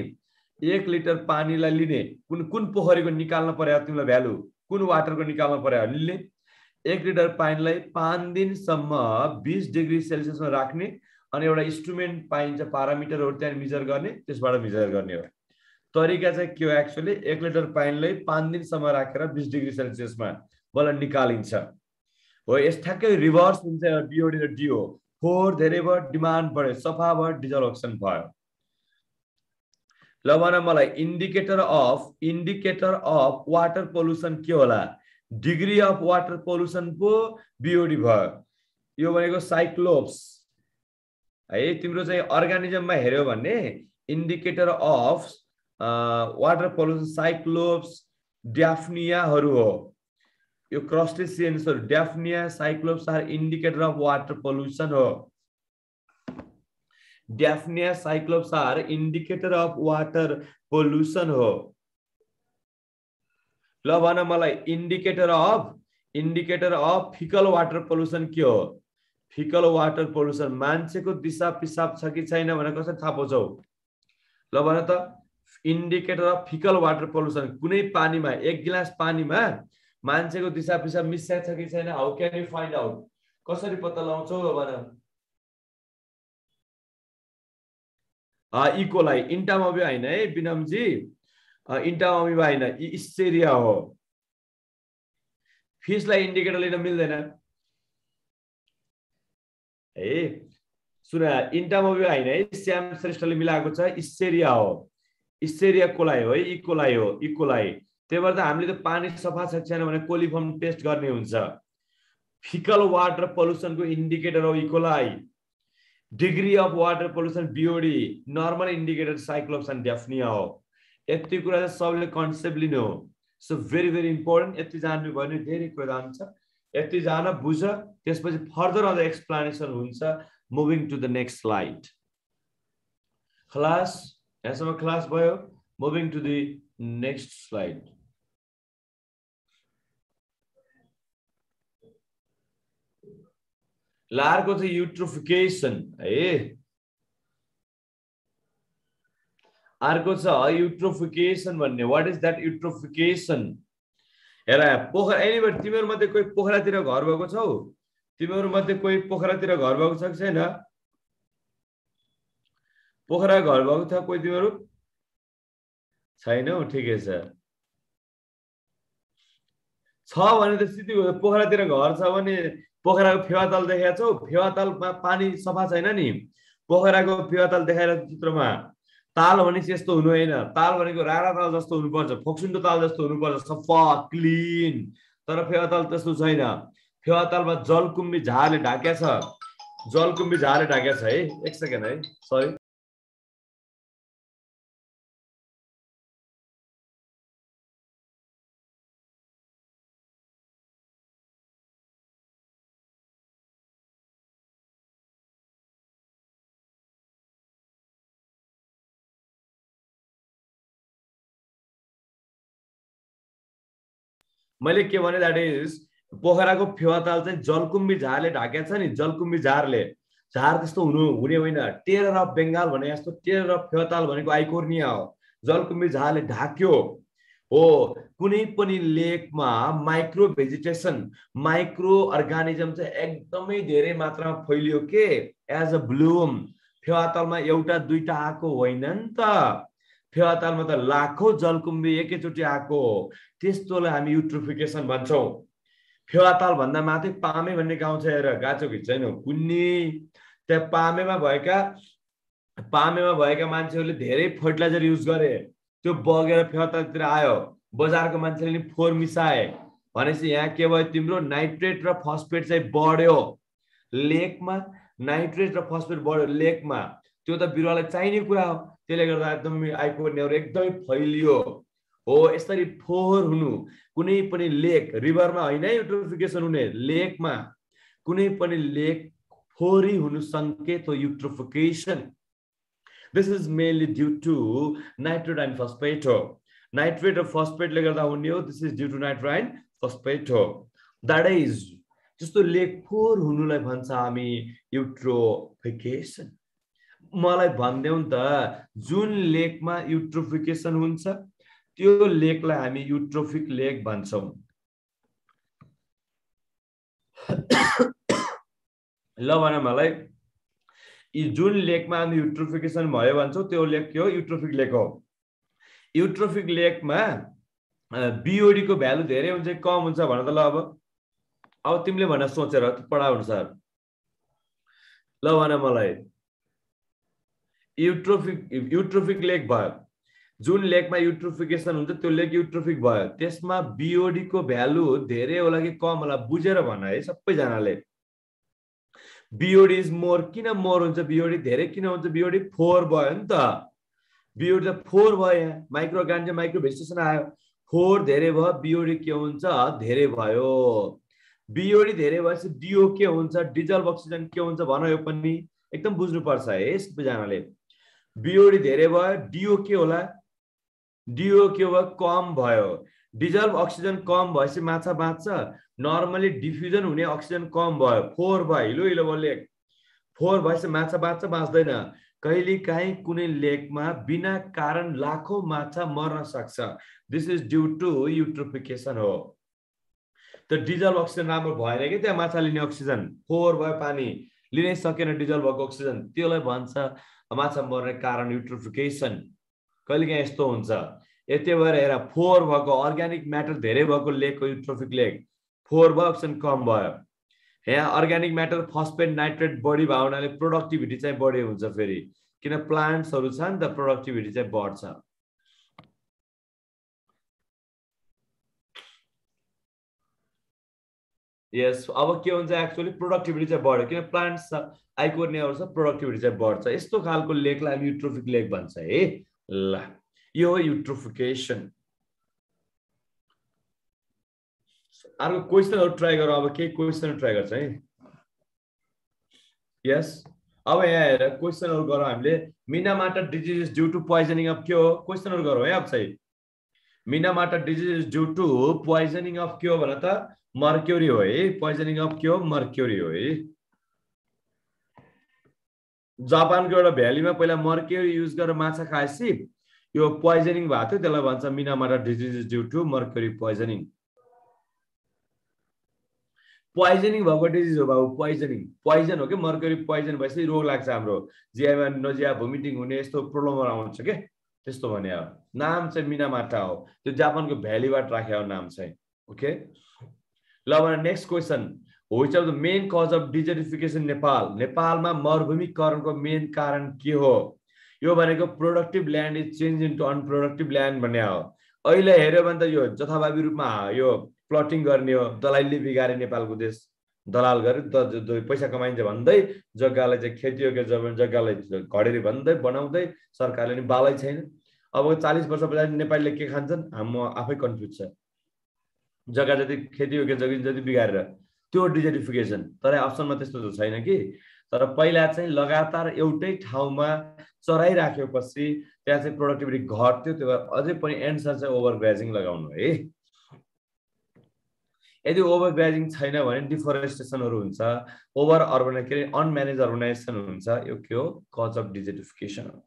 1 लिटर पानीलाई लिने कुन पोखरीको निकाल्न पर्यो तिमीलाई भ्यालु, कुन वाटरको निकाल्न पर्यो लिने। 1 लिटर पानीलाई 5 दिनसम्म 20 डिग्री सेल्सियसमा राख्ने अनि एउटा इन्स्ट्रुमेन्ट पाइन्छ पारामिटरहरु त्यहाँ मेजर गर्ने, त्यसबाट मेजर गर्ने हो। तरिका चाहिँ के हो एक्चुअली 1 लिटर पानीलाई 5 दिनसम्म राखेर 20 डिग्री सेल्सियसमा बल निकालिन्छ हो। यस ठ्याक्कै रिभर्स हुन्छ बिओडी र डिओ। फोर धेरै भयो, डिमान्ड बढ्यो, सफा भयो, डिजल्भेसन भयो। ल भन मलाई इन्डिकेटर अफ वाटर पोल्युसन के होला? डिग्री अफ वाटर पोल्युसन पो बिओडी भयो। यो भनेको साइक्लोप्स है। तिम्रो चाहिँ अर्गानिजममा हेर्यो भने indicator of water pollution Cyclops ड्याफ्नियाहरु हो। यो क्रस्टेसियन्सहरु Daphnia Cyclops are indicator of water pollution हो। Daphnia Cyclops are indicator of water pollution हो। ल भन मलाई indicator of faecal water pollution के हो? फिकल वाटर पोल्युसन मान्छेको दिशा पिसाब छ कि छैन भनेर कसरी थाहा पाउँछौ? ल भन त indicator of faecal water pollution कुनै पानीमा 1 गिलास पानीमा मान्छेको दिशा पिसाब मिस्सा छ कि छैन? How can you find out? कसरी पत्ता लगाउँछौ भन? इकोलाई इन्टामोबा हैन है बिनमजी, इन्टामोबा हैन, इस्चेरिया हो। फिसलाई इन्डिकेटर लिन मिल्दैन है। सुन इन्टामोबा हैन है, श्याम श्रेष्ठले मिलाएको छ, इस्चेरिया हो। इस्चेरिया कोलाई हो है, इकोलाई हो, इकोलाई। त्यही भएर त हामीले त पानी सफा छ छैन भने कोलिफर्म टेस्ट गर्ने हुन्छ। फिकल वाटर पोल्युसन को इन्डिकेटर हो इकोलाई। Degree of water pollution BOD, normal indicator Cyclops and Daphnia हो। यति कुरा चाहिँ सबले कन्सेप्ट लिनु हो। So very very important. यति जान्नु भयो भने धेरै कुरा हुन्छ। यति जान बुझ, त्यसपछि फर्दर अझ एक्सप्लेनेसन हुन्छ। Moving to the next slide. Class यहाँसम्म क्लास भयो। Moving to the next slide. अर्को चाहिँ युट्रोफिकेसन है। अर्को छ युट्रोफिकेसन भन्ने। What is that eutrophication? हेर पोखरा एनीबडी तिमीहरु मध्ये कोही पोखरातिर घर भएको छौ? तिमीहरु मध्ये कोही पोखरातिर घर भएको छ कि छैन? पोखरा घर भएको छ कोही तिमीहरु? छैनौ? ठिकै छ। भने त सिधै हो। पोखरातिर घर छ भने पोखराको फेवाताल देखाएको छौ? फेवातालमा पानी सफा छैन नि। पोखराको फेवाताल देखाएर चित्रमा ताल भनेपछि यस्तो हुनु हैन। ताल भनेको रारा ताल जस्तो हुनुपर्छ, फोक्सुन्डो ताल जस्तो हुनुपर्छ, सफा क्लीन। तर फेवाताल त्यस्तो छैन। फेवातालमा जलकुम्भी झारले ढाकेको छ। जलकुम्भी झारले ढाकेको छ है। एक सेकेन्ड है, सरी। मैले के भने दैट इज पोखराको फेवाताल चाहिँ जलकुम्भी झारले ढाकेको छ नि। जलकुम्भी झारले, झार त्यस्तो हुने होइन। टेरर अफ बेंगाल भने जस्तो टेरर अफ फेवाताल भनेको आइकोर्निया हो। जलकुम्भी झारले ढाक्यो हो। कुनै पनि लेकमा माइक्रो भेजिटेसन, माइक्रो अर्गानिजम चाहिँ एकदमै धेरै मात्रामा फैलियो के एज अ ब्लूम। फेवातालमा एउटा दुईटा आको होइन नि त। फेवातालमा त लाखौं जलकुम्भी एकैचोटि आको। त्यस्तोलाई हामी युट्रोफिकेसन भन्छौं। फेवाताल भन्दा माथि पामे भन्ने गाउँ छ। हेर गाचो कि छैन कुन्नी? त्यहाँ पामेमा भएका मान्छेहरूले धेरै फर्टिलाइजर युज गरे। त्यो बगेर फेवातालतिर आयो। बजारको मान्छेले नि फोहोर मिसाए भनेपछि यहाँ के भयो? तिम्रो नाइट्रेट र फस्फेट चाहिँ बढ्यो। लेकमा नाइट्रेट र फस्फेट बढ्यो लेकमा, त्यो त बिरुवालाई चाहिने कुरा हो, त्यसले गर्दा एकदम आइकोर्नियाहरू एकदमै फैलियो हो। यसरी फोहोर हुनु, कुनै पनि लेक, रिभरमा होइन युट्रोफिकेसन हुने, लेकमा कुनै पनि लेक फोहोरी हुनु संकेत हो eutrophication. This is mainly due to nitrate and phosphate हो, नाइट्रेट र फस्फेटले गर्दा हुने हो। This is due to nitrate and phosphate हो। द्याट इज जस्तो लेक फोहोर हुनुलाई भन्छ हामी युट्रोफिकेसन। मलाई भन्देऊ त जुन लेकमा युट्रोफिकेसन हुन्छ त्यो लेकलाई हामी युट्रोफिक लेक भन्छौं। ल भन मलाई, जुन लेकमा हामी युट्रोफिकेसन भयो भन्छौं त्यो लेक के हो? युट्रोफिक लेक हो। युट्रोफिक लेकमा बीओडी को भ्यालु धेरै हुन्छ कि कम हुन्छ भन त ल। अब तिमीले भन सोचेर पढा अनुसार ल भन मलाई, युट्रोफिक लेक भयो, जुन लेकमा युट्रोफिकेसन हुन्छ त्यो लेक युट्रोफिक भयो, त्यसमा बीओडी को भ्यालु धेरै होला कि कम होला बुझेर भन है सबैजनाले। बीओडी इज मोर, किन मोर हुन्छ बीओडी? धेरै किन हुन्छ बीओडी? 4 भयो नि त, बीओडी त 4 भयो, यहाँ माइक्रो गान्जे माइक्रो भेजिटेसन आयो, 4 धेरै भयो, बीओडी के हुन्छ? धेरै भयो। बीओडी धेरै भएपछि डीओ के हुन्छ? डिजल्भ अक्सिजन के हुन्छ भन, यो पनि एकदम बुझ्नु पर्छ है सबैजनाले। बीओडी धेरै भयो, डीओ के होला? डीओ के भयो? कम भयो। डिजल्भ अक्सिजन कम भएपछि माछा बाँच्छ? नर्मली डिफ्युजन हुने अक्सिजन कम भयो, 4 भयो, हिलो हिलो लेक 4 भएपछि माछा बाँच्छ? बाँच्दैन। कहिलेकाहीँ कुनै लेकमा बिना कारण लाखौं माछा मर्न सक्छ। दिस इज ड्यू टु युट्रोफिकेसन हो। त डिजल्भ अक्सिजन राम्रो भएन कि त्यहाँ माछा लिने अक्सिजन 4 भयो, पानी लिनै सकेन डिजल्भ भएको अक्सिजन, त्यसलाई भन्छ माछा मर्ने कारण युट्रोफिकेसन। कहिलेकाहीँ यस्तो हुन्छ। यति भएर हेर 4 भएको अर्ग्यानिक म्याटर धेरै भएको लेकको युट्रोफिक लेक, 4 भयो, अक्सिजन कम भयो। यहाँ अर्ग्यानिक म्याटर फस्फेट नाइट्रेट बढी भयो हुनाले प्रोडक्टिभिटी चाहिँ बढी हुन्छ फेरि, किन प्लान्ट्सहरू छ नि त, प्रोडक्टिभिटी चाहिँ बढ्छ। यस, अब के हुन्छ एक्चुअली प्रोडक्टिभिटी चाहिँ बढ्यो, किन प्लान्ट्स छ, आइकोर्नियाहरू छ, प्रोडक्टिभिटी चाहिँ बढ्छ। यस्तो खालको लेकलाई हामी युट्रोफिक लेक भन्छ है। ल यो हो युट्रोफिकेसन। अर्को क्वेसनहरु ट्राई गरौँ, अब केही क्वेसन ट्राई गर्छ है। यस, अब यहाँ हेर क्वेसनहरु गरौँ हामीले। Minamata disease is due to poisoning of के हो? क्वेसनहरु गरौँ है अब चाहिँ। Minamata disease is due to poisoning of के हो भन त? मर्क्युरी हो है। पोइजनिङ अफ के हो? मर्क्युरी हो है। जापानको एउटा भ्यालीमा पहिला मर्क्युरी युज गरेर माछा खाएपछि यो पोइजनिङ भएको थियो, त्यसलाई भन्छ Minamata disease is due to mercury poisoning. Poisoning भएको डिजिज हो बाबु, पोइजनिङ पोइजन हो कि, मर्क्युरी पोइजन भएपछि रोग लाग्छ हाम्रो, जियामा नजिया भोमिटिङ हुने यस्तो प्रब्लमहरु आउँछ के, त्यस्तो भने हो। नाम चाहिँ मिनामाटा हो, त्यो जापानको भ्यालीबाट राखेको नाम चाहिँ। ओके, ल अब next question, which of the main cause of desertification Nepal? नेपालमा मरुभूमिकरणको मेन कारण के हो? यो भनेको productive land is change into unproductive land भन्ने हो। अहिले हेर्यो भने त यो जथाभावी रूपमा यो प्लटिङ गर्ने हो, दलालले बिगारे नेपालको देश, दलाल गरे पैसा कमाइन्छ भन्दै जग्गालाई चाहिँ खेतीयोग्य जग्गालाई घडेरी भन्दै बनाउँदै सरकारले नि बालै छैन। अब 40 वर्ष पछाडि नेपालीले के खान्छन् म आफै कन्फ्युज छ। जग्गा जति खेतीयोग्य जग्गा जति बिगारेर त्यो डिजर्टिफिकेसन, तर अप्सनमा त्यस्तो त छैन कि। तर पहिला चाहिँ लगातार एउटै ठाउँमा चराइराखेपछि त्यहाँ चाहिँ प्रोडक्टिभिटी घट्थ्यो, त्यो अझै पनि एन्सर चाहिँ ओभर ग्राजिङ लगाउनु है। यदि ओभर ग्राजिङ छैन भने डिफोरेस्टेसनहरु हुन्छ, ओभर अर्बनाइजेसन अनम्यानेज अर्बनाइजेसन हुन्छ, यो के हो? कज अफ डिजर्टिफिकेसन हो।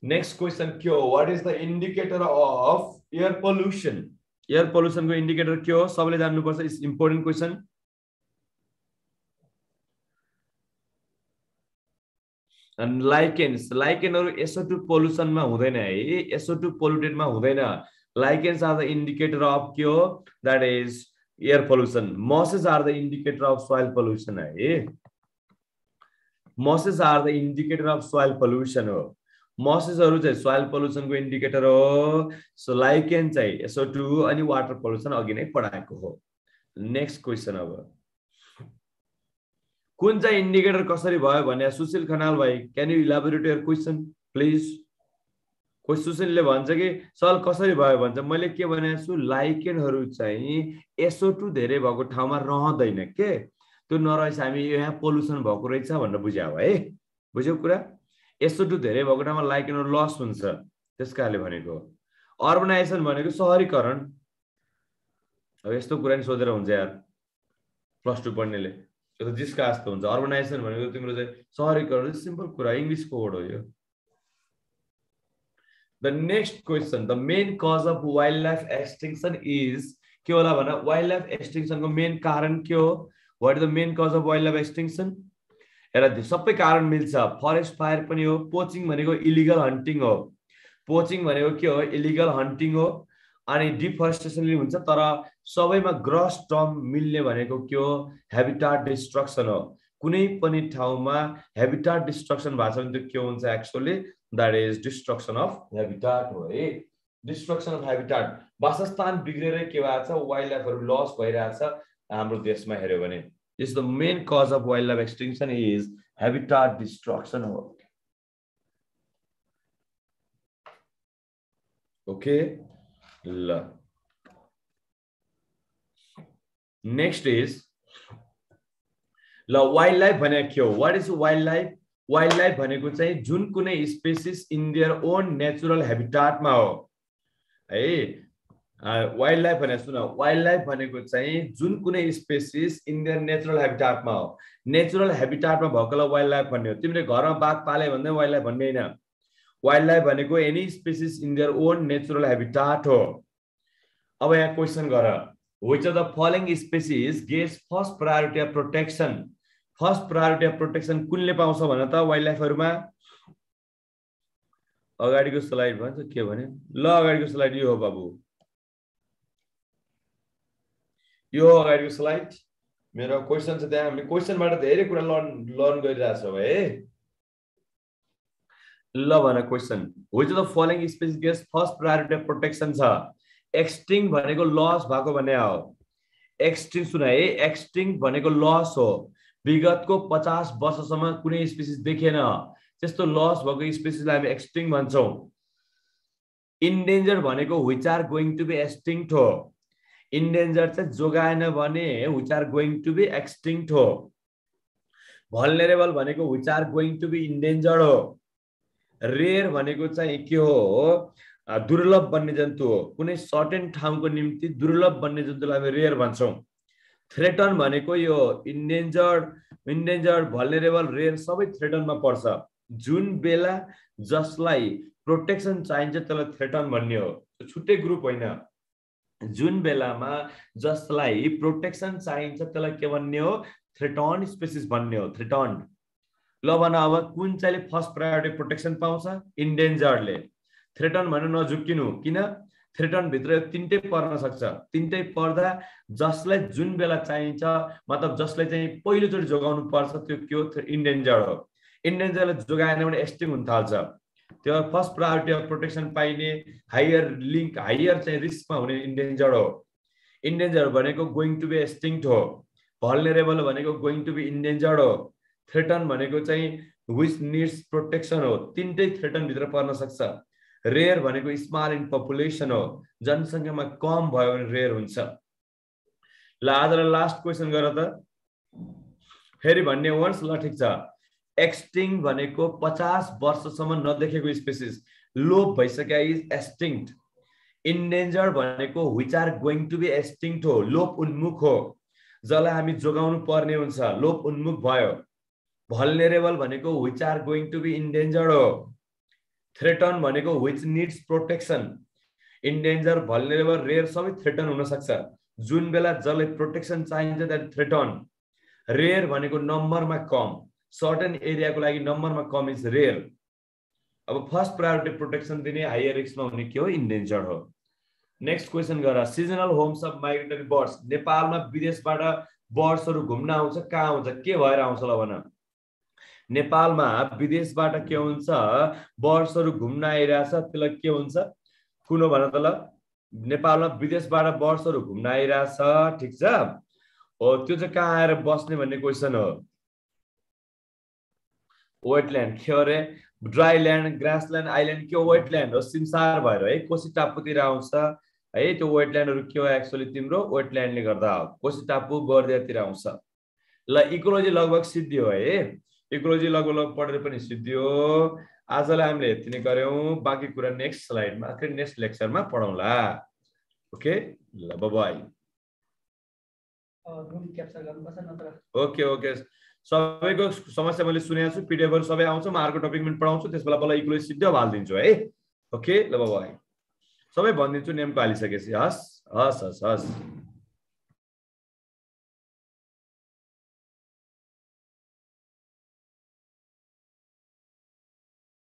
नेक्स्ट क्वेसन के हो? What is the indicator of air pollution? Air pollution को इन्डिकेटर के हो? सबैले जान्नु पर्छ, it's important question. And lichens, लाइकेनहरु SO2 पोल्युसनमा हुँदैन है, SO2 पोल्युटेडमा हुँदैन। Lichens are the indicator of के हो? That is air pollution. Mosses are the indicator of soil pollution है। Mosses are the indicator of soil pollution हो। Mossesहरु चाहिँ soil pollution को indicator हो। So lichen चाहिँ SO2 अनि water pollution अघि नै पढाएको हो। नेक्स्ट क्वेसन अब कुन चाहिँ इन्डिकेटर कसरी भयो भने सुशील खनाल भाइ can you elaborate your question please. कोही सुशीलले भन्छ कि सर कसरी भयो भन्छ, मैले के भनेको छु लाइकेनहरू चाहिँ SO2 धेरै भएको ठाउँमा रहँदैन के, त्यो नरहेछ हामी यहाँ पोल्युसन भएको रहेछ भनेर बुझ्यौ है, बुझ्यौ कुरा। SO2 धेरै भएको ठाउँमा लाइकेनहरू लस हुन्छ, त्यसकारणले भनेको। अर्बनाइजेसन भनेको शहरीकरण, अब यस्तो कुरा नि सोधेर हुन्छ यार +2 पढ्नेले, यो त जिस्का जस्तो हुन्छ। अर्बनाइजेसन भनेको तिम्रो चाहिँ शहरीकरण, सिम्पल कुरा, इङ्ग्लिसको वर्ड हो यो। The next question, the main cause of wildlife extinction is के होला भन्दा wildlife extinction को main कारण के हो? What is the main cause of wildlife extinction? हेर सबै कारण मिल्छ। फरेस्ट फायर पनि हो, पोचिङ भनेको इलिगल हन्टिङ हो, पोचिङ भनेको के हो इलिगल हन्टिङ हो, अनि डिफरेस्टेसन हुन्छ, तर सबैमा ग्रस टर्म मिल्ने भनेको के हो हेबिटाट डिस्ट्रक्सन हो। कुनै पनि ठाउँमा हेबिटाट डिस्ट्रक्सन भएको छ भने त्यो के हुन्छ actually that is destruction of habitat हो है, destruction of habitat। वासस्थान बिग्रेर के भएको छ वाइल्डलाइफहरु लस भइरहेछ हाम्रो देशमा हेर्यो भने। This the main cause of wildlife extinction is habitat destruction हो। Okay ल next is ल वाइल्डलाइफ भने के हो? What is wildlife? वाइल्डलाइफ भनेको चाहिँ जुन कुनै species in their own natural हेबिटाटमा हो है। वाइल्डलाइफ भने सुन, वाइल्डलाइफ भनेको चाहिँ जुन कुनै स्पेसिस इन देयर नेचुरल हेबिटाटमा हो। नेचुरल हेबिटाटमा भएकोलाई वाइल्डलाइफ भन्ने हो। तिमीले घरमा बाघ पाले भन्दै वाइल्डलाइफ भन्ने हैन। वाइल्डलाइफ भनेको any species in their own natural habitat हो। अब यहाँ क्वेशन गर, which of the following species gets first priority of protection? First priority of protection कुनले पाउँछ भन त वाइल्डलाइफहरुमा? अगाडिको स्लाइड भन्छ के भने? ल अगाडिको स्लाइड यो हो बाबु, यो अगाडिको स्लाइड मेरो क्वेशन छ त्यहाँ। हामी क्वेशनबाट धेरै कुरा लर्न गरिरहेछौँ है। ल भन question, which of the following species gets first priority of protection छ? एक्सटिङ भनेको लस भएको भन्ने हो। एक्सटिङ सुन है, एक्सटिङ भनेको लस हो। विगतको 50 वर्षसम्म कुनै स्पेसिस देखेन, त्यस्तो लस भएको स्पेसिसलाई हामी एक्सटिङ भन्छौं। इन्डेन्जर भनेको which are going to be extinct हो। इन्डेन्जर चाहिँ जोगाएन भने which are going to be extinct हो। भल्नरेबल भनेको which are going to be endangered हो। रेयर भनेको चाहिँ के हो दुर्लभ वन्यजन्तु हो। कुनै सर्टेन ठाउँको निम्ति दुर्लभ वन्यजन्तुलाई हामी रेयर भन्छौं। थ्रेटन भनेको यो इन्डेन्जर्ड भल्नरेबल रेयर सबै थ्रेटनमा पर्छ। जुन बेला जसलाई प्रोटेक्सन चाहिन्छ त्यसलाई थ्रेटन भन्ने हो, छुट्टै ग्रुप होइन। जुन बेलामा जसलाई प्रोटेक्सन चाहिन्छ त्यसलाई के भन्ने हो थ्रेटन स्पेसिस भन्ने हो, थ्रेटन। ल भन अब कुन चाहिँ फर्स्ट प्रायोरिटी प्रोटेक्सन पाउँछ? इन्डेन्जर्डले। थ्रेटन भने नझुक्किनु, किन थ्रेटन भित्र तीनटै पर्न सक्छ। तीनटै पर्दा जसलाई जुन बेला चाहिन्छ मतलब जसलाई चाहिँ पहिलोचोटि जोगाउनु पर्छ त्यो के हो इन्डेन्जर्ड हो। इन्डेन्जरले जोगाएन भने एक्सटिङ हुन थाल्छ। त्यो फर्स्ट प्रायोरिटी अफ प्रोटेक्सन पाइने हायर लिंक हायर चाहिँ रिस्कमा हुने इन्डेन्जर्ड हो। इन्डेन्जर भनेको गोइङ टु बी एक्सटिङ्क्ट हो। भल्नरेबल भनेको गोइङ टु बी इन्डेन्जर्ड हो। थ्रेटन भनेको चाहिँ व्हिच निड्स प्रोटेक्सन हो। तीनटै थ्रेटन भित्र पर्न सक्छ। रेयर भनेको स्मल इन पपुलेसन हो, जनसंख्यामा कम भयो भने रेयर हुन्छ। ल आजलाई लास्ट क्वेशन गर त फेरि भन्ने वन्स। ल ठीक छ, एक्सटिङ भनेको 50 वर्षसम्म नदेखेको स्पेसिस लोप भइसक्या इज एक्सटिङ्क्ट। इन्डेन्जर्ड भनेको which are going to be extinct हो, लोप उन्मुख हो, जसलाई हामी जोगाउनु पर्ने हुन्छ, लोप उन्मुख भयो। भल्नरेबल भनेको which are going to be endangered हो। थ्रेटन भनेको which needs protection. Endanger vulnerable rare सबै थ्रेटन हुन सक्छ। जुन बेला जसलाई प्रोटेक्सन चाहिन्छ त्यो थ्रेटन। रेयर भनेको नम्बरमा कम, सर्टेन एरियाको लागि नम्बरमा कम इज रेयर। अब फर्स्ट प्रायोरिटी प्रोटेक्सन दिने हायर रिस्कमा हुने के हो इन्डेन्जर्ड हो। नेक्स्ट क्वेशन गर, seasonal homes of migratory birds. नेपालमा विदेशबाट बर्ड्सहरु घुम्न आउँछ, कहाँ आउँछ, के भएर आउँछ ल भन? नेपालमा विदेशबाट के हुन्छ बर्ड्सहरु घुम्न आइराछ, त्यसलाई के हुन्छ कुन हो भन त? ल नेपालमा विदेशबाट बर्ड्सहरु घुम्न आइराछ, ठीक छ हो, त्यो चाहिँ कहाँ आएर बस्ने भन्ने क्वेशन हो। वेटल्यान्ड के अरे ड्राई ल्यान्ड ग्रासल्यान्ड आइल्यान्ड के वेटल्यान्ड हो सिमसार भएर है कोशी टापुतिर आउँछ है त्यो वेटल्यान्डहरु के हो एक्चुअली तिम्रो वेटल्यान्डले गर्दा हो कोशी टापु बर्दियातिर आउँछ ल इकोलोजी लगभग सिद्धियो है इकोलोजी लगभग पढेर पनि सिद्धियो आजलाई हामीले यति नै गर्यौं बाँकी कुरा नेक्स्ट स्लाइडमा फेरि नेक्स्ट लेक्चरमा पढौँला ओके ल बाइ बाइ
रुम क्याप्चर गर्नुपर्छ नत्र
ओके ओके सबैको समस्या मैले सुनेको छु पीडीएफहरु सबै आउँछ म अर्को टपिक पनि पढाउँछु त्यसबेला बल्ल इक्वली सिद्धि हाल्दिन्छु है ओके ल बाइ सबै भनिदिन्छु नेमको हालिसकेपछि हस् हस् हस् हस्